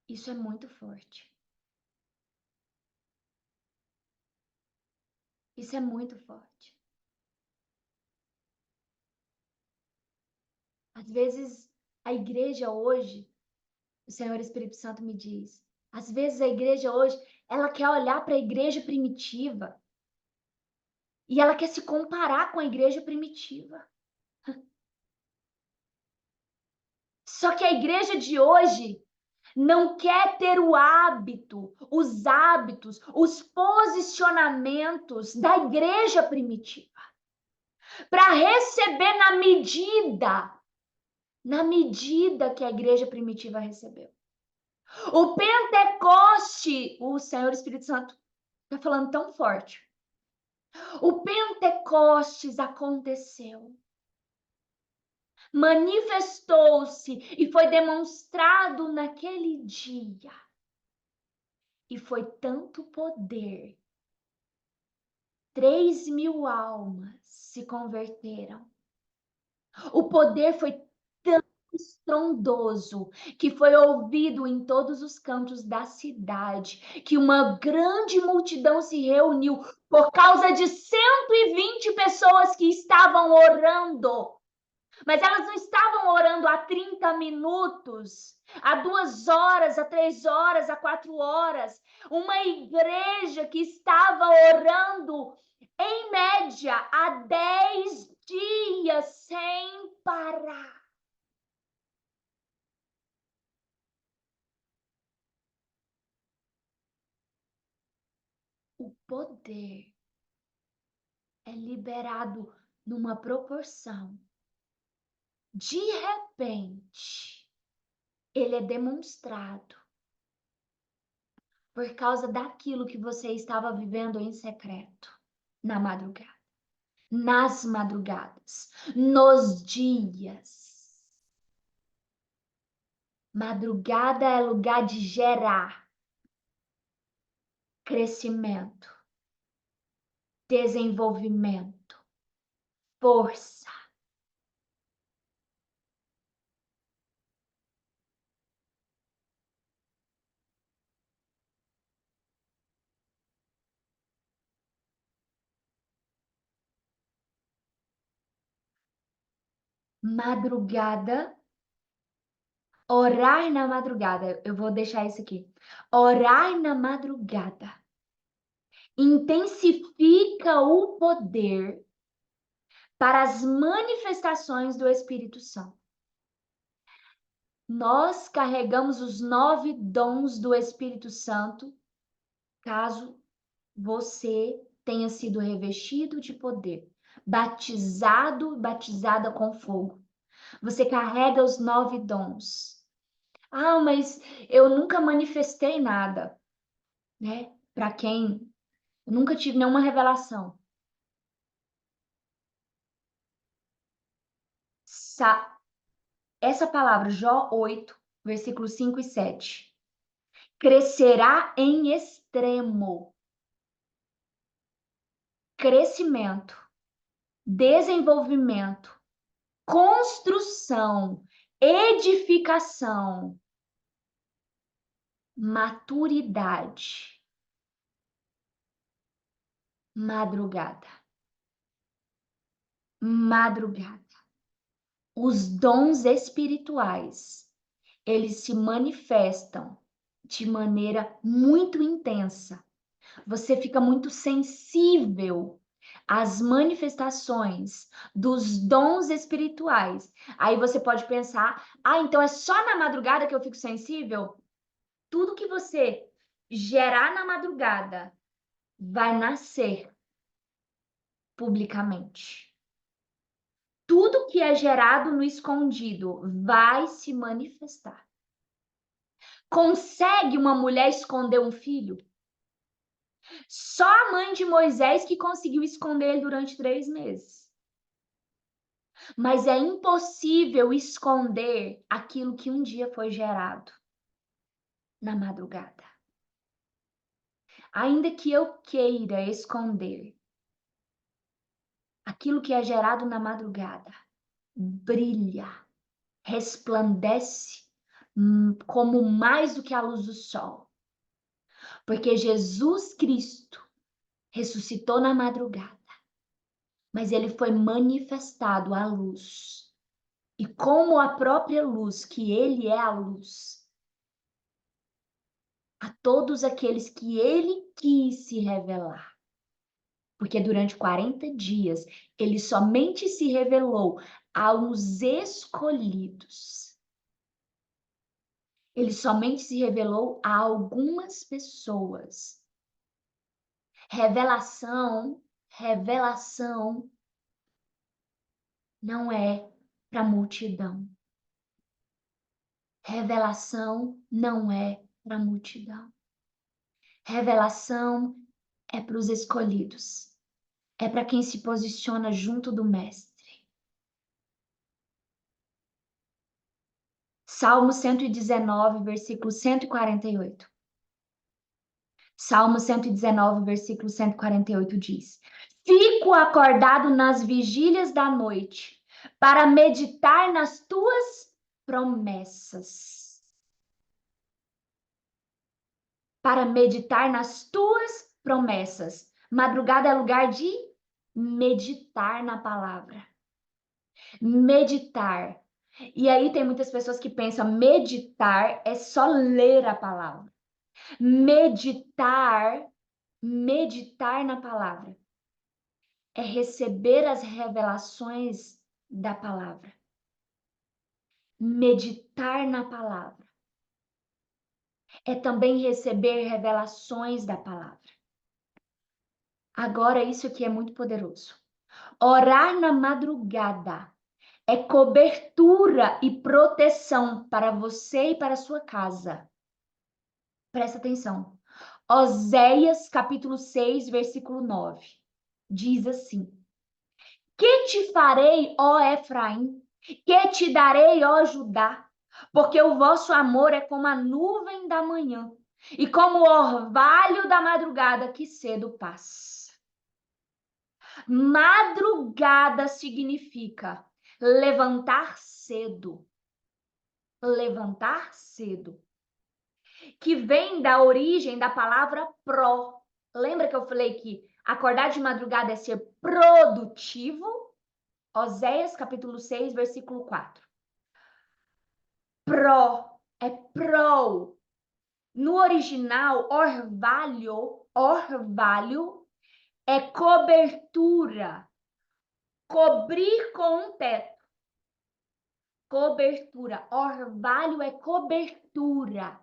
isso é muito forte. Isso é muito forte. Às vezes, a igreja hoje, o Senhor Espírito Santo me diz, às vezes a igreja hoje, ela quer olhar para a igreja primitiva e ela quer se comparar com a igreja primitiva. Só que a igreja de hoje não quer ter o hábito, os hábitos, os posicionamentos da igreja primitiva para receber na medida que a igreja primitiva recebeu. O Pentecoste, o Senhor Espírito Santo está falando tão forte. O Pentecostes aconteceu, manifestou-se e foi demonstrado naquele dia. E foi tanto poder. 3.000 almas se converteram. O poder foi tão estrondoso que foi ouvido em todos os cantos da cidade, que uma grande multidão se reuniu por causa de 120 pessoas que estavam orando. Mas elas não estavam orando há 30 minutos, há 2 horas, há 3 horas, há 4 horas. Uma igreja que estava orando, em média, há 10 dias sem parar. O poder é liberado numa proporção. De repente, ele é demonstrado por causa daquilo que você estava vivendo em secreto na madrugada, nas madrugadas, nos dias. Madrugada é lugar de gerar crescimento, desenvolvimento, força. Madrugada, orar na madrugada. Eu vou deixar isso aqui. Orar na madrugada intensifica o poder para as manifestações do Espírito Santo. Nós carregamos os 9 dons do Espírito Santo, caso você tenha sido revestido de poder, batizado, batizada com fogo. Você carrega os 9 dons. Ah, mas eu nunca manifestei nada, né? Para quem Eu nunca tive nenhuma revelação. Essa palavra, Jó 8, versículos 5 e 7. Crescerá em extremo. Crescimento, desenvolvimento, construção, edificação, maturidade, madrugada. Madrugada. Os dons espirituais, eles se manifestam de maneira muito intensa. Você fica muito sensível às manifestações dos dons espirituais. Aí você pode pensar, então é só na madrugada que eu fico sensível? Tudo que você gerar na madrugada vai nascer publicamente. Tudo que é gerado no escondido vai se manifestar. Consegue uma mulher esconder um filho? Só a mãe de Moisés que conseguiu esconder ele durante 3 meses. Mas é impossível esconder aquilo que um dia foi gerado na madrugada. Ainda que eu queira esconder, aquilo que é gerado na madrugada brilha, resplandece como mais do que a luz do sol. Porque Jesus Cristo ressuscitou na madrugada, mas ele foi manifestado à luz. E como a própria luz, que ele é a luz, a todos aqueles que ele quis se revelar. Porque durante 40 dias ele somente se revelou aos escolhidos. Ele somente se revelou a algumas pessoas. Revelação não é para a multidão. Revelação não é para a multidão. Revelação é para os escolhidos. É para quem se posiciona junto do Mestre. Salmo 119, versículo 148. Salmo 119, versículo 148 diz: Fico acordado nas vigílias da noite para meditar nas tuas promessas. Para meditar nas tuas promessas. Madrugada é lugar de meditar na palavra. Meditar. E aí tem muitas pessoas que pensam meditar é só ler a palavra. Meditar na palavra é receber as revelações da palavra. Meditar na palavra é também receber revelações da palavra. Agora, isso aqui é muito poderoso. Orar na madrugada é cobertura e proteção para você e para a sua casa. Presta atenção. Oséias, capítulo 6, versículo 9. Diz assim: Que te farei, ó Efraim? Que te darei, ó Judá? Porque o vosso amor é como a nuvem da manhã e como o orvalho da madrugada que cedo passa. Madrugada significa levantar cedo. Levantar cedo. Que vem da origem da palavra pró. Lembra que eu falei que acordar de madrugada é ser produtivo? Oséias, capítulo 6, versículo 4. Pró é pro. No original, orvalho é cobertura. Cobrir com um teto. Cobertura. Orvalho é cobertura.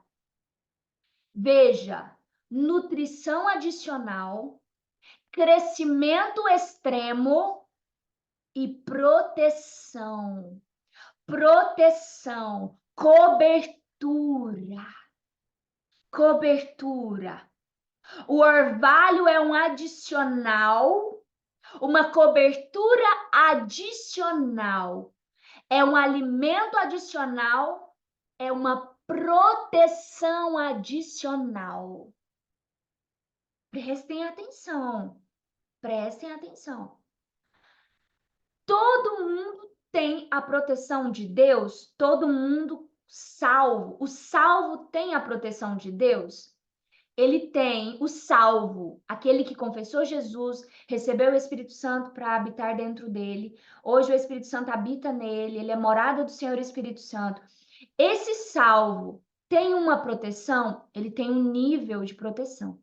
Veja, nutrição adicional, crescimento extremo e proteção. Proteção, cobertura. Cobertura. O orvalho é um adicional, uma cobertura adicional, é um alimento adicional, é uma proteção adicional. Prestem atenção, prestem atenção. Todo mundo tem a proteção de Deus, todo mundo salvo. O salvo tem a proteção de Deus? Ele tem o salvo, aquele que confessou Jesus, recebeu o Espírito Santo para habitar dentro dele. Hoje o Espírito Santo habita nele, ele é morada do Senhor Espírito Santo. Esse salvo tem uma proteção? Ele tem um nível de proteção.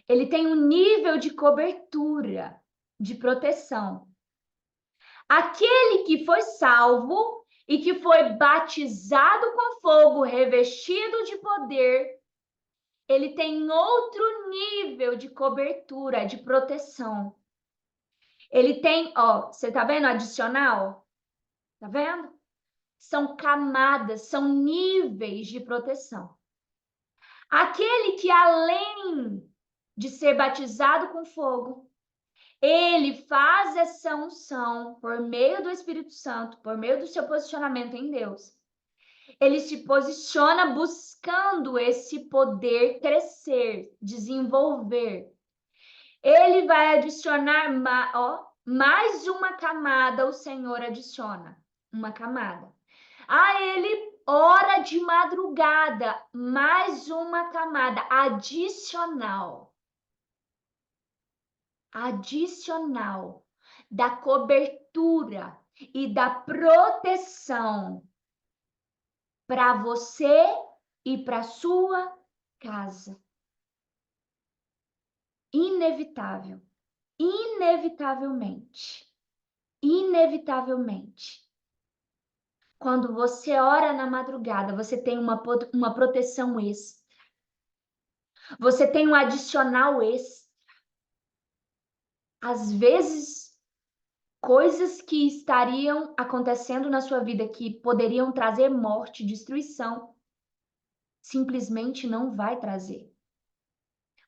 Ele tem um nível de cobertura, de proteção. Aquele que foi salvo e que foi batizado com fogo, revestido de poder, ele tem outro nível de cobertura, de proteção. Ele tem, ó, você tá vendo adicional? Tá vendo? São camadas, são níveis de proteção. Aquele que além de ser batizado com fogo, ele faz essa unção por meio do Espírito Santo, por meio do seu posicionamento em Deus. Ele se posiciona buscando esse poder crescer, desenvolver. Ele vai adicionar, mais uma camada, o Senhor adiciona uma camada. Ele ora de madrugada, mais uma camada adicional. Adicional da cobertura e da proteção para você e para sua casa. Inevitável, inevitavelmente. Quando você ora na madrugada, você tem uma proteção extra. Você tem um adicional extra. Às vezes, coisas que estariam acontecendo na sua vida que poderiam trazer morte, destruição, simplesmente não vai trazer.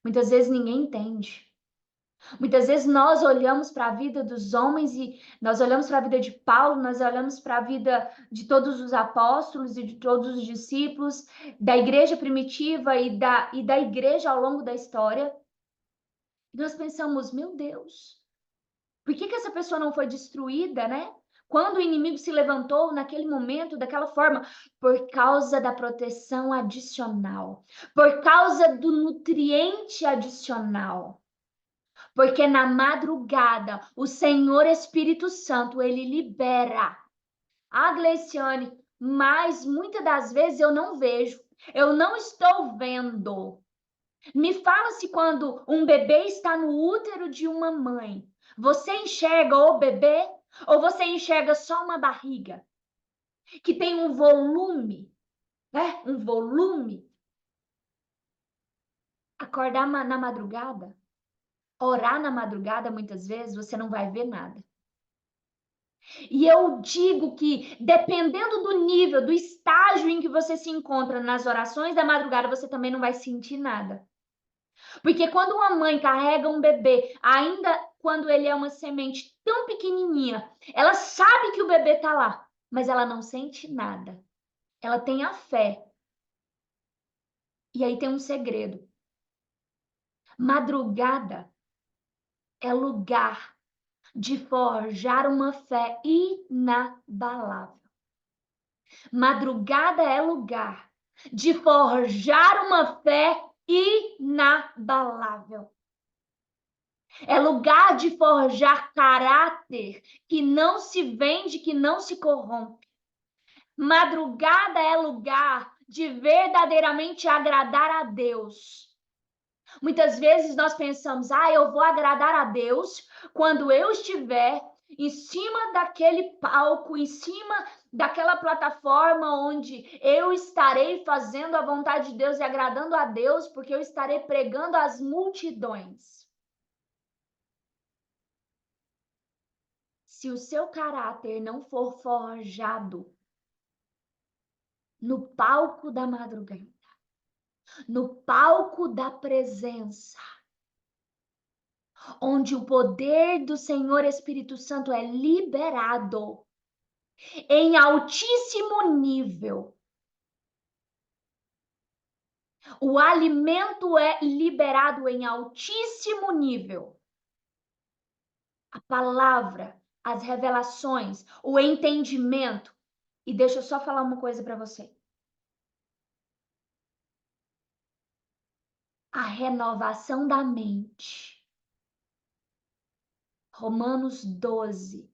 Muitas vezes ninguém entende. Muitas vezes nós olhamos para a vida dos homens e nós olhamos para a vida de Paulo, nós olhamos para a vida de todos os apóstolos e de todos os discípulos, da igreja primitiva e da igreja ao longo da história. E nós pensamos, meu Deus, por que essa pessoa não foi destruída, né? Quando o inimigo se levantou naquele momento, daquela forma, por causa da proteção adicional, por causa do nutriente adicional. Porque na madrugada, o Senhor Espírito Santo, ele libera. Gleiciane, mas muitas das vezes eu não vejo, eu não estou vendo. Me fala se quando um bebê está no útero de uma mãe, você enxerga o bebê ou você enxerga só uma barriga que tem um volume, né? Um volume. Acordar na madrugada, orar na madrugada, muitas vezes você não vai ver nada. E eu digo que, dependendo do nível, do estágio em que você se encontra nas orações da madrugada, você também não vai sentir nada. Porque quando uma mãe carrega um bebê, ainda quando ele é uma semente tão pequenininha, ela sabe que o bebê está lá, mas ela não sente nada. Ela tem a fé. E aí tem um segredo. Madrugada é lugar de forjar uma fé inabalável. Madrugada é lugar de forjar uma fé inabalável. É lugar de forjar caráter que não se vende, que não se corrompe. Madrugada é lugar de verdadeiramente agradar a Deus. Muitas vezes nós pensamos, eu vou agradar a Deus quando eu estiver em cima daquele palco, em cima daquela plataforma onde eu estarei fazendo a vontade de Deus e agradando a Deus, porque eu estarei pregando às multidões. Se o seu caráter não for forjado no palco da madrugada, no palco da presença, onde o poder do Senhor Espírito Santo é liberado em altíssimo nível. O alimento é liberado em altíssimo nível. A palavra, as revelações, o entendimento. E deixa eu só falar uma coisa para você. A renovação da mente. Romanos 12.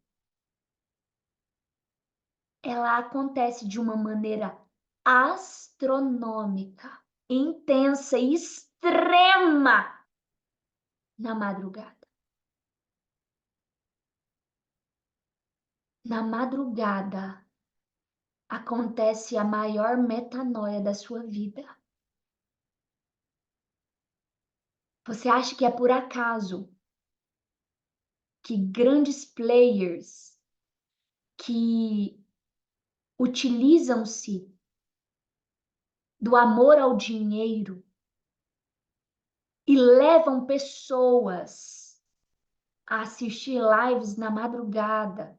Ela acontece de uma maneira astronômica, intensa e extrema na madrugada. Na madrugada acontece a maior metanoia da sua vida. Você acha que é por acaso que grandes players que utilizam-se do amor ao dinheiro e levam pessoas a assistir lives na madrugada,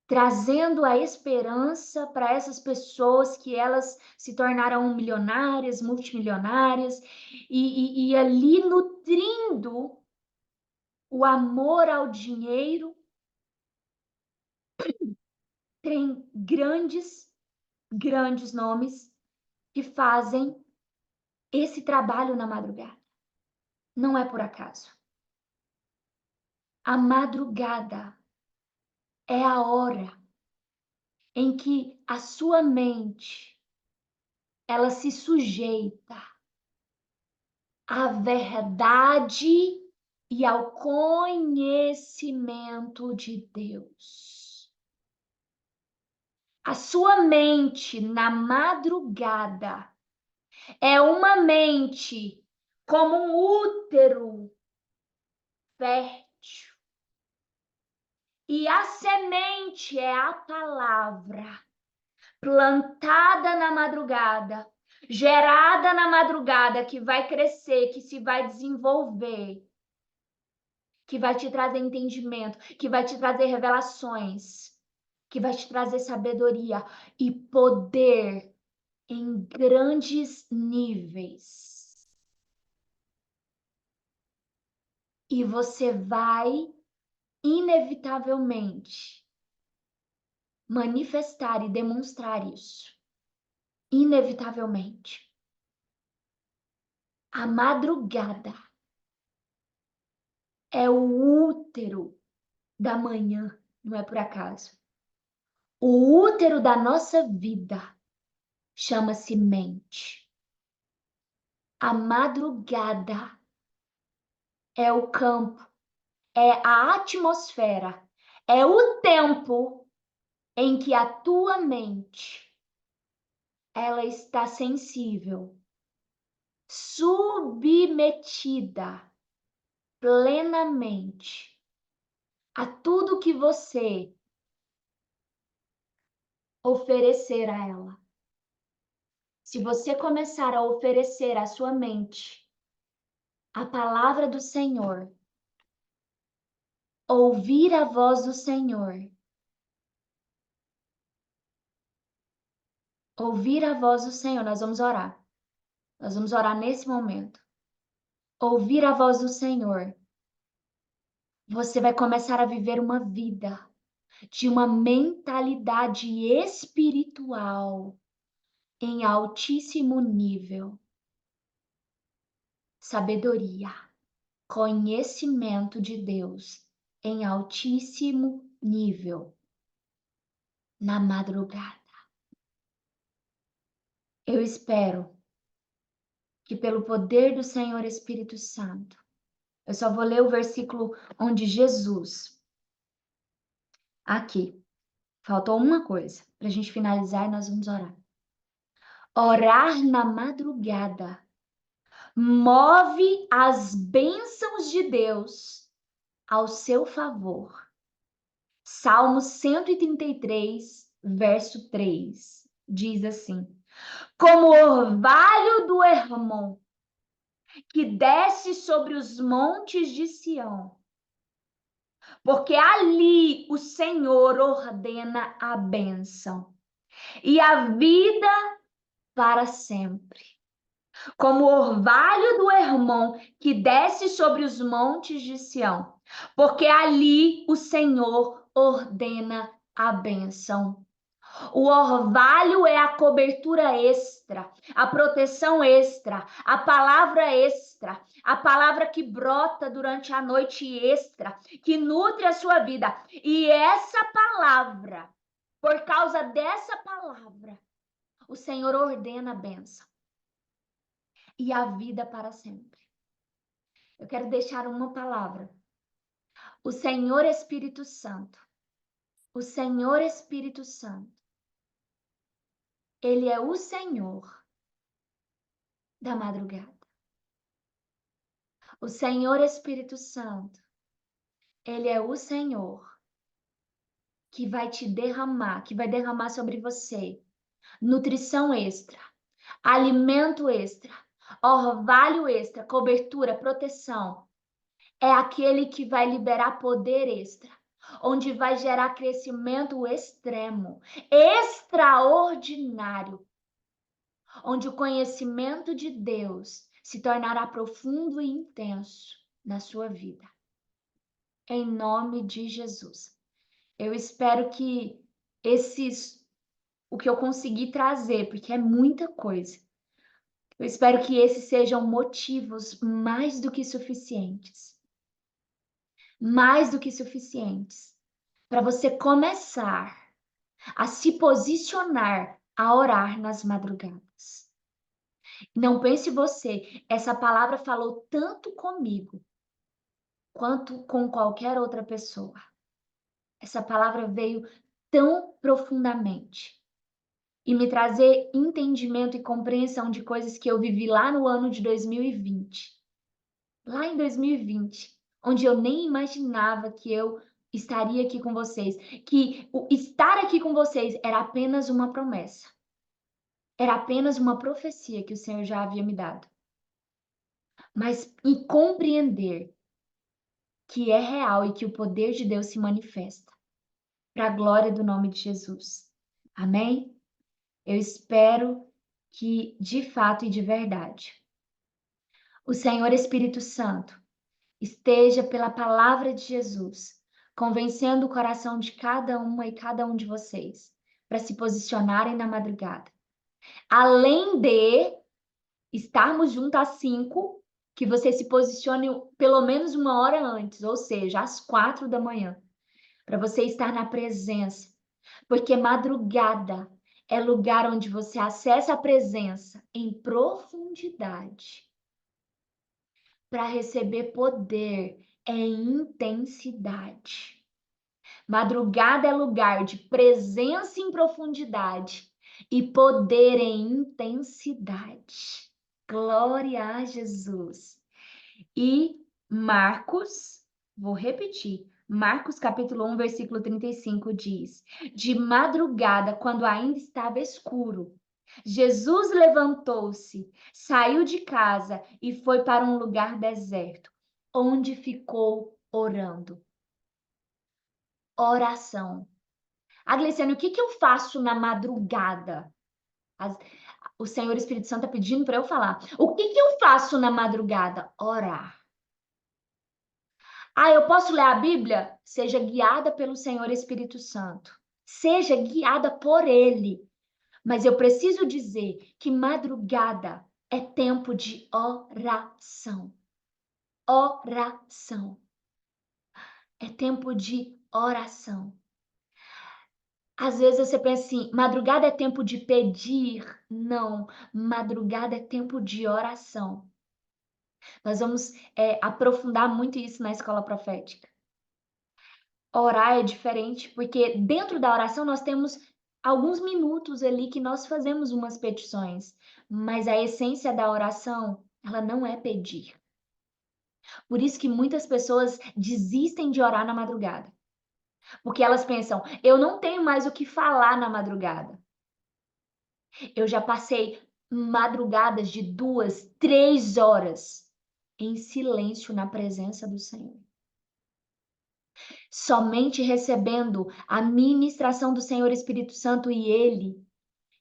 trazendo a esperança para essas pessoas que elas se tornarão milionárias, multimilionárias, e ali nutrindo o amor ao dinheiro. Tem grandes nomes que fazem esse trabalho na madrugada. Não é por acaso. A madrugada é a hora em que a sua mente ela se sujeita à verdade e ao conhecimento de Deus. A sua mente na madrugada é uma mente como um útero fértil. E a semente é a palavra plantada na madrugada, gerada na madrugada, que vai crescer, que se vai desenvolver, que vai te trazer entendimento, que vai te trazer revelações, que vai te trazer sabedoria e poder em grandes níveis. E você vai, inevitavelmente, manifestar e demonstrar isso. Inevitavelmente. A madrugada é o útero da manhã, não é por acaso. O útero da nossa vida chama-se mente. A madrugada é o campo, é a atmosfera, é o tempo em que a tua mente ela está sensível, submetida plenamente a tudo que você oferecer a ela. Se você começar a oferecer à sua mente a palavra do Senhor, ouvir a voz do Senhor, ouvir a voz do Senhor, nós vamos orar. Nós vamos orar nesse momento. Ouvir a voz do Senhor. Você vai começar a viver uma vida de uma mentalidade espiritual em altíssimo nível. Sabedoria, conhecimento de Deus em altíssimo nível na madrugada. Eu espero que pelo poder do Senhor Espírito Santo, eu só vou ler o versículo onde Jesus, aqui, faltou uma coisa para a gente finalizar e nós vamos orar. Orar na madrugada move as bênçãos de Deus ao seu favor. Salmo 133, verso 3, diz assim: como o orvalho do do Hermon, que desce sobre os montes de Sião, porque ali o Senhor ordena a bênção e a vida para sempre. Como o orvalho do Hermon que desce sobre os montes de Sião, porque ali o Senhor ordena a bênção. O orvalho é a cobertura extra, a proteção extra, a palavra que brota durante a noite extra, que nutre a sua vida. E essa palavra, por causa dessa palavra, o Senhor ordena a bênção e a vida para sempre. Eu quero deixar uma palavra. O Senhor Espírito Santo, o Senhor Espírito Santo, Ele é o Senhor da madrugada. O Senhor Espírito Santo, Ele é o Senhor que vai te derramar, que vai derramar sobre você nutrição extra, alimento extra, orvalho extra, cobertura, proteção. É aquele que vai liberar poder extra, onde vai gerar crescimento extremo, extraordinário, onde o conhecimento de Deus se tornará profundo e intenso na sua vida. Em nome de Jesus. Eu espero que o que eu consegui trazer, porque é muita coisa, eu espero que esses sejam motivos mais do que suficientes para você começar a se posicionar a orar nas madrugadas. Não pense você, essa palavra falou tanto comigo quanto com qualquer outra pessoa. Essa palavra veio tão profundamente e me trazer entendimento e compreensão de coisas que eu vivi lá no ano de 2020. Lá em 2020, onde eu nem imaginava que eu estaria aqui com vocês, que o estar aqui com vocês era apenas uma promessa. Era apenas uma profecia que o Senhor já havia me dado. Mas em compreender que é real e que o poder de Deus se manifesta para a glória do nome de Jesus. Amém? Eu espero que, de fato e de verdade, o Senhor Espírito Santo esteja pela palavra de Jesus, convencendo o coração de cada uma e cada um de vocês para se posicionarem na madrugada. Além de estarmos juntos às 5, que você se posicione pelo menos 1 hora antes, ou seja, às 4 da manhã, para você estar na presença. Porque madrugada é lugar onde você acessa a presença em profundidade para receber poder em intensidade. Madrugada é lugar de presença em profundidade e poder em intensidade. Glória a Jesus. E Marcos, vou repetir, Marcos capítulo 1, versículo 35 diz: de madrugada, quando ainda estava escuro, Jesus levantou-se, saiu de casa e foi para um lugar deserto, onde ficou orando. Oração. Agliciane, o que eu faço na madrugada? O Senhor Espírito Santo está pedindo para eu falar. O que eu faço na madrugada? Orar. Ah, eu posso ler a Bíblia? Seja guiada pelo Senhor Espírito Santo. Seja guiada por Ele. Mas eu preciso dizer que madrugada é tempo de oração. Oração. É tempo de oração. Às vezes você pensa assim, madrugada é tempo de pedir. Não, madrugada é tempo de oração. Nós vamos aprofundar muito isso na escola profética. Orar é diferente, porque dentro da oração nós temos alguns minutos ali que nós fazemos umas petições, mas a essência da oração, ela não é pedir. Por isso que muitas pessoas desistem de orar na madrugada. Porque elas pensam, eu não tenho mais o que falar na madrugada. Eu já passei madrugadas de 2, 3 horas em silêncio na presença do Senhor. Somente recebendo a ministração do Senhor Espírito Santo e Ele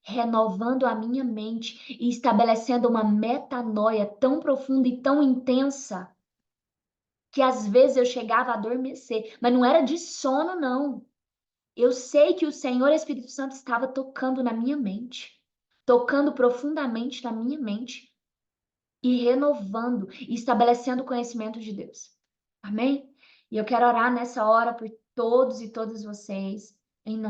renovando a minha mente e estabelecendo uma metanoia tão profunda e tão intensa que às vezes eu chegava a adormecer, mas não era de sono, não. Eu sei que o Senhor Espírito Santo estava tocando na minha mente, tocando profundamente na minha mente e renovando e estabelecendo o conhecimento de Deus. Amém? E eu quero orar nessa hora por todos e todas vocês, em nome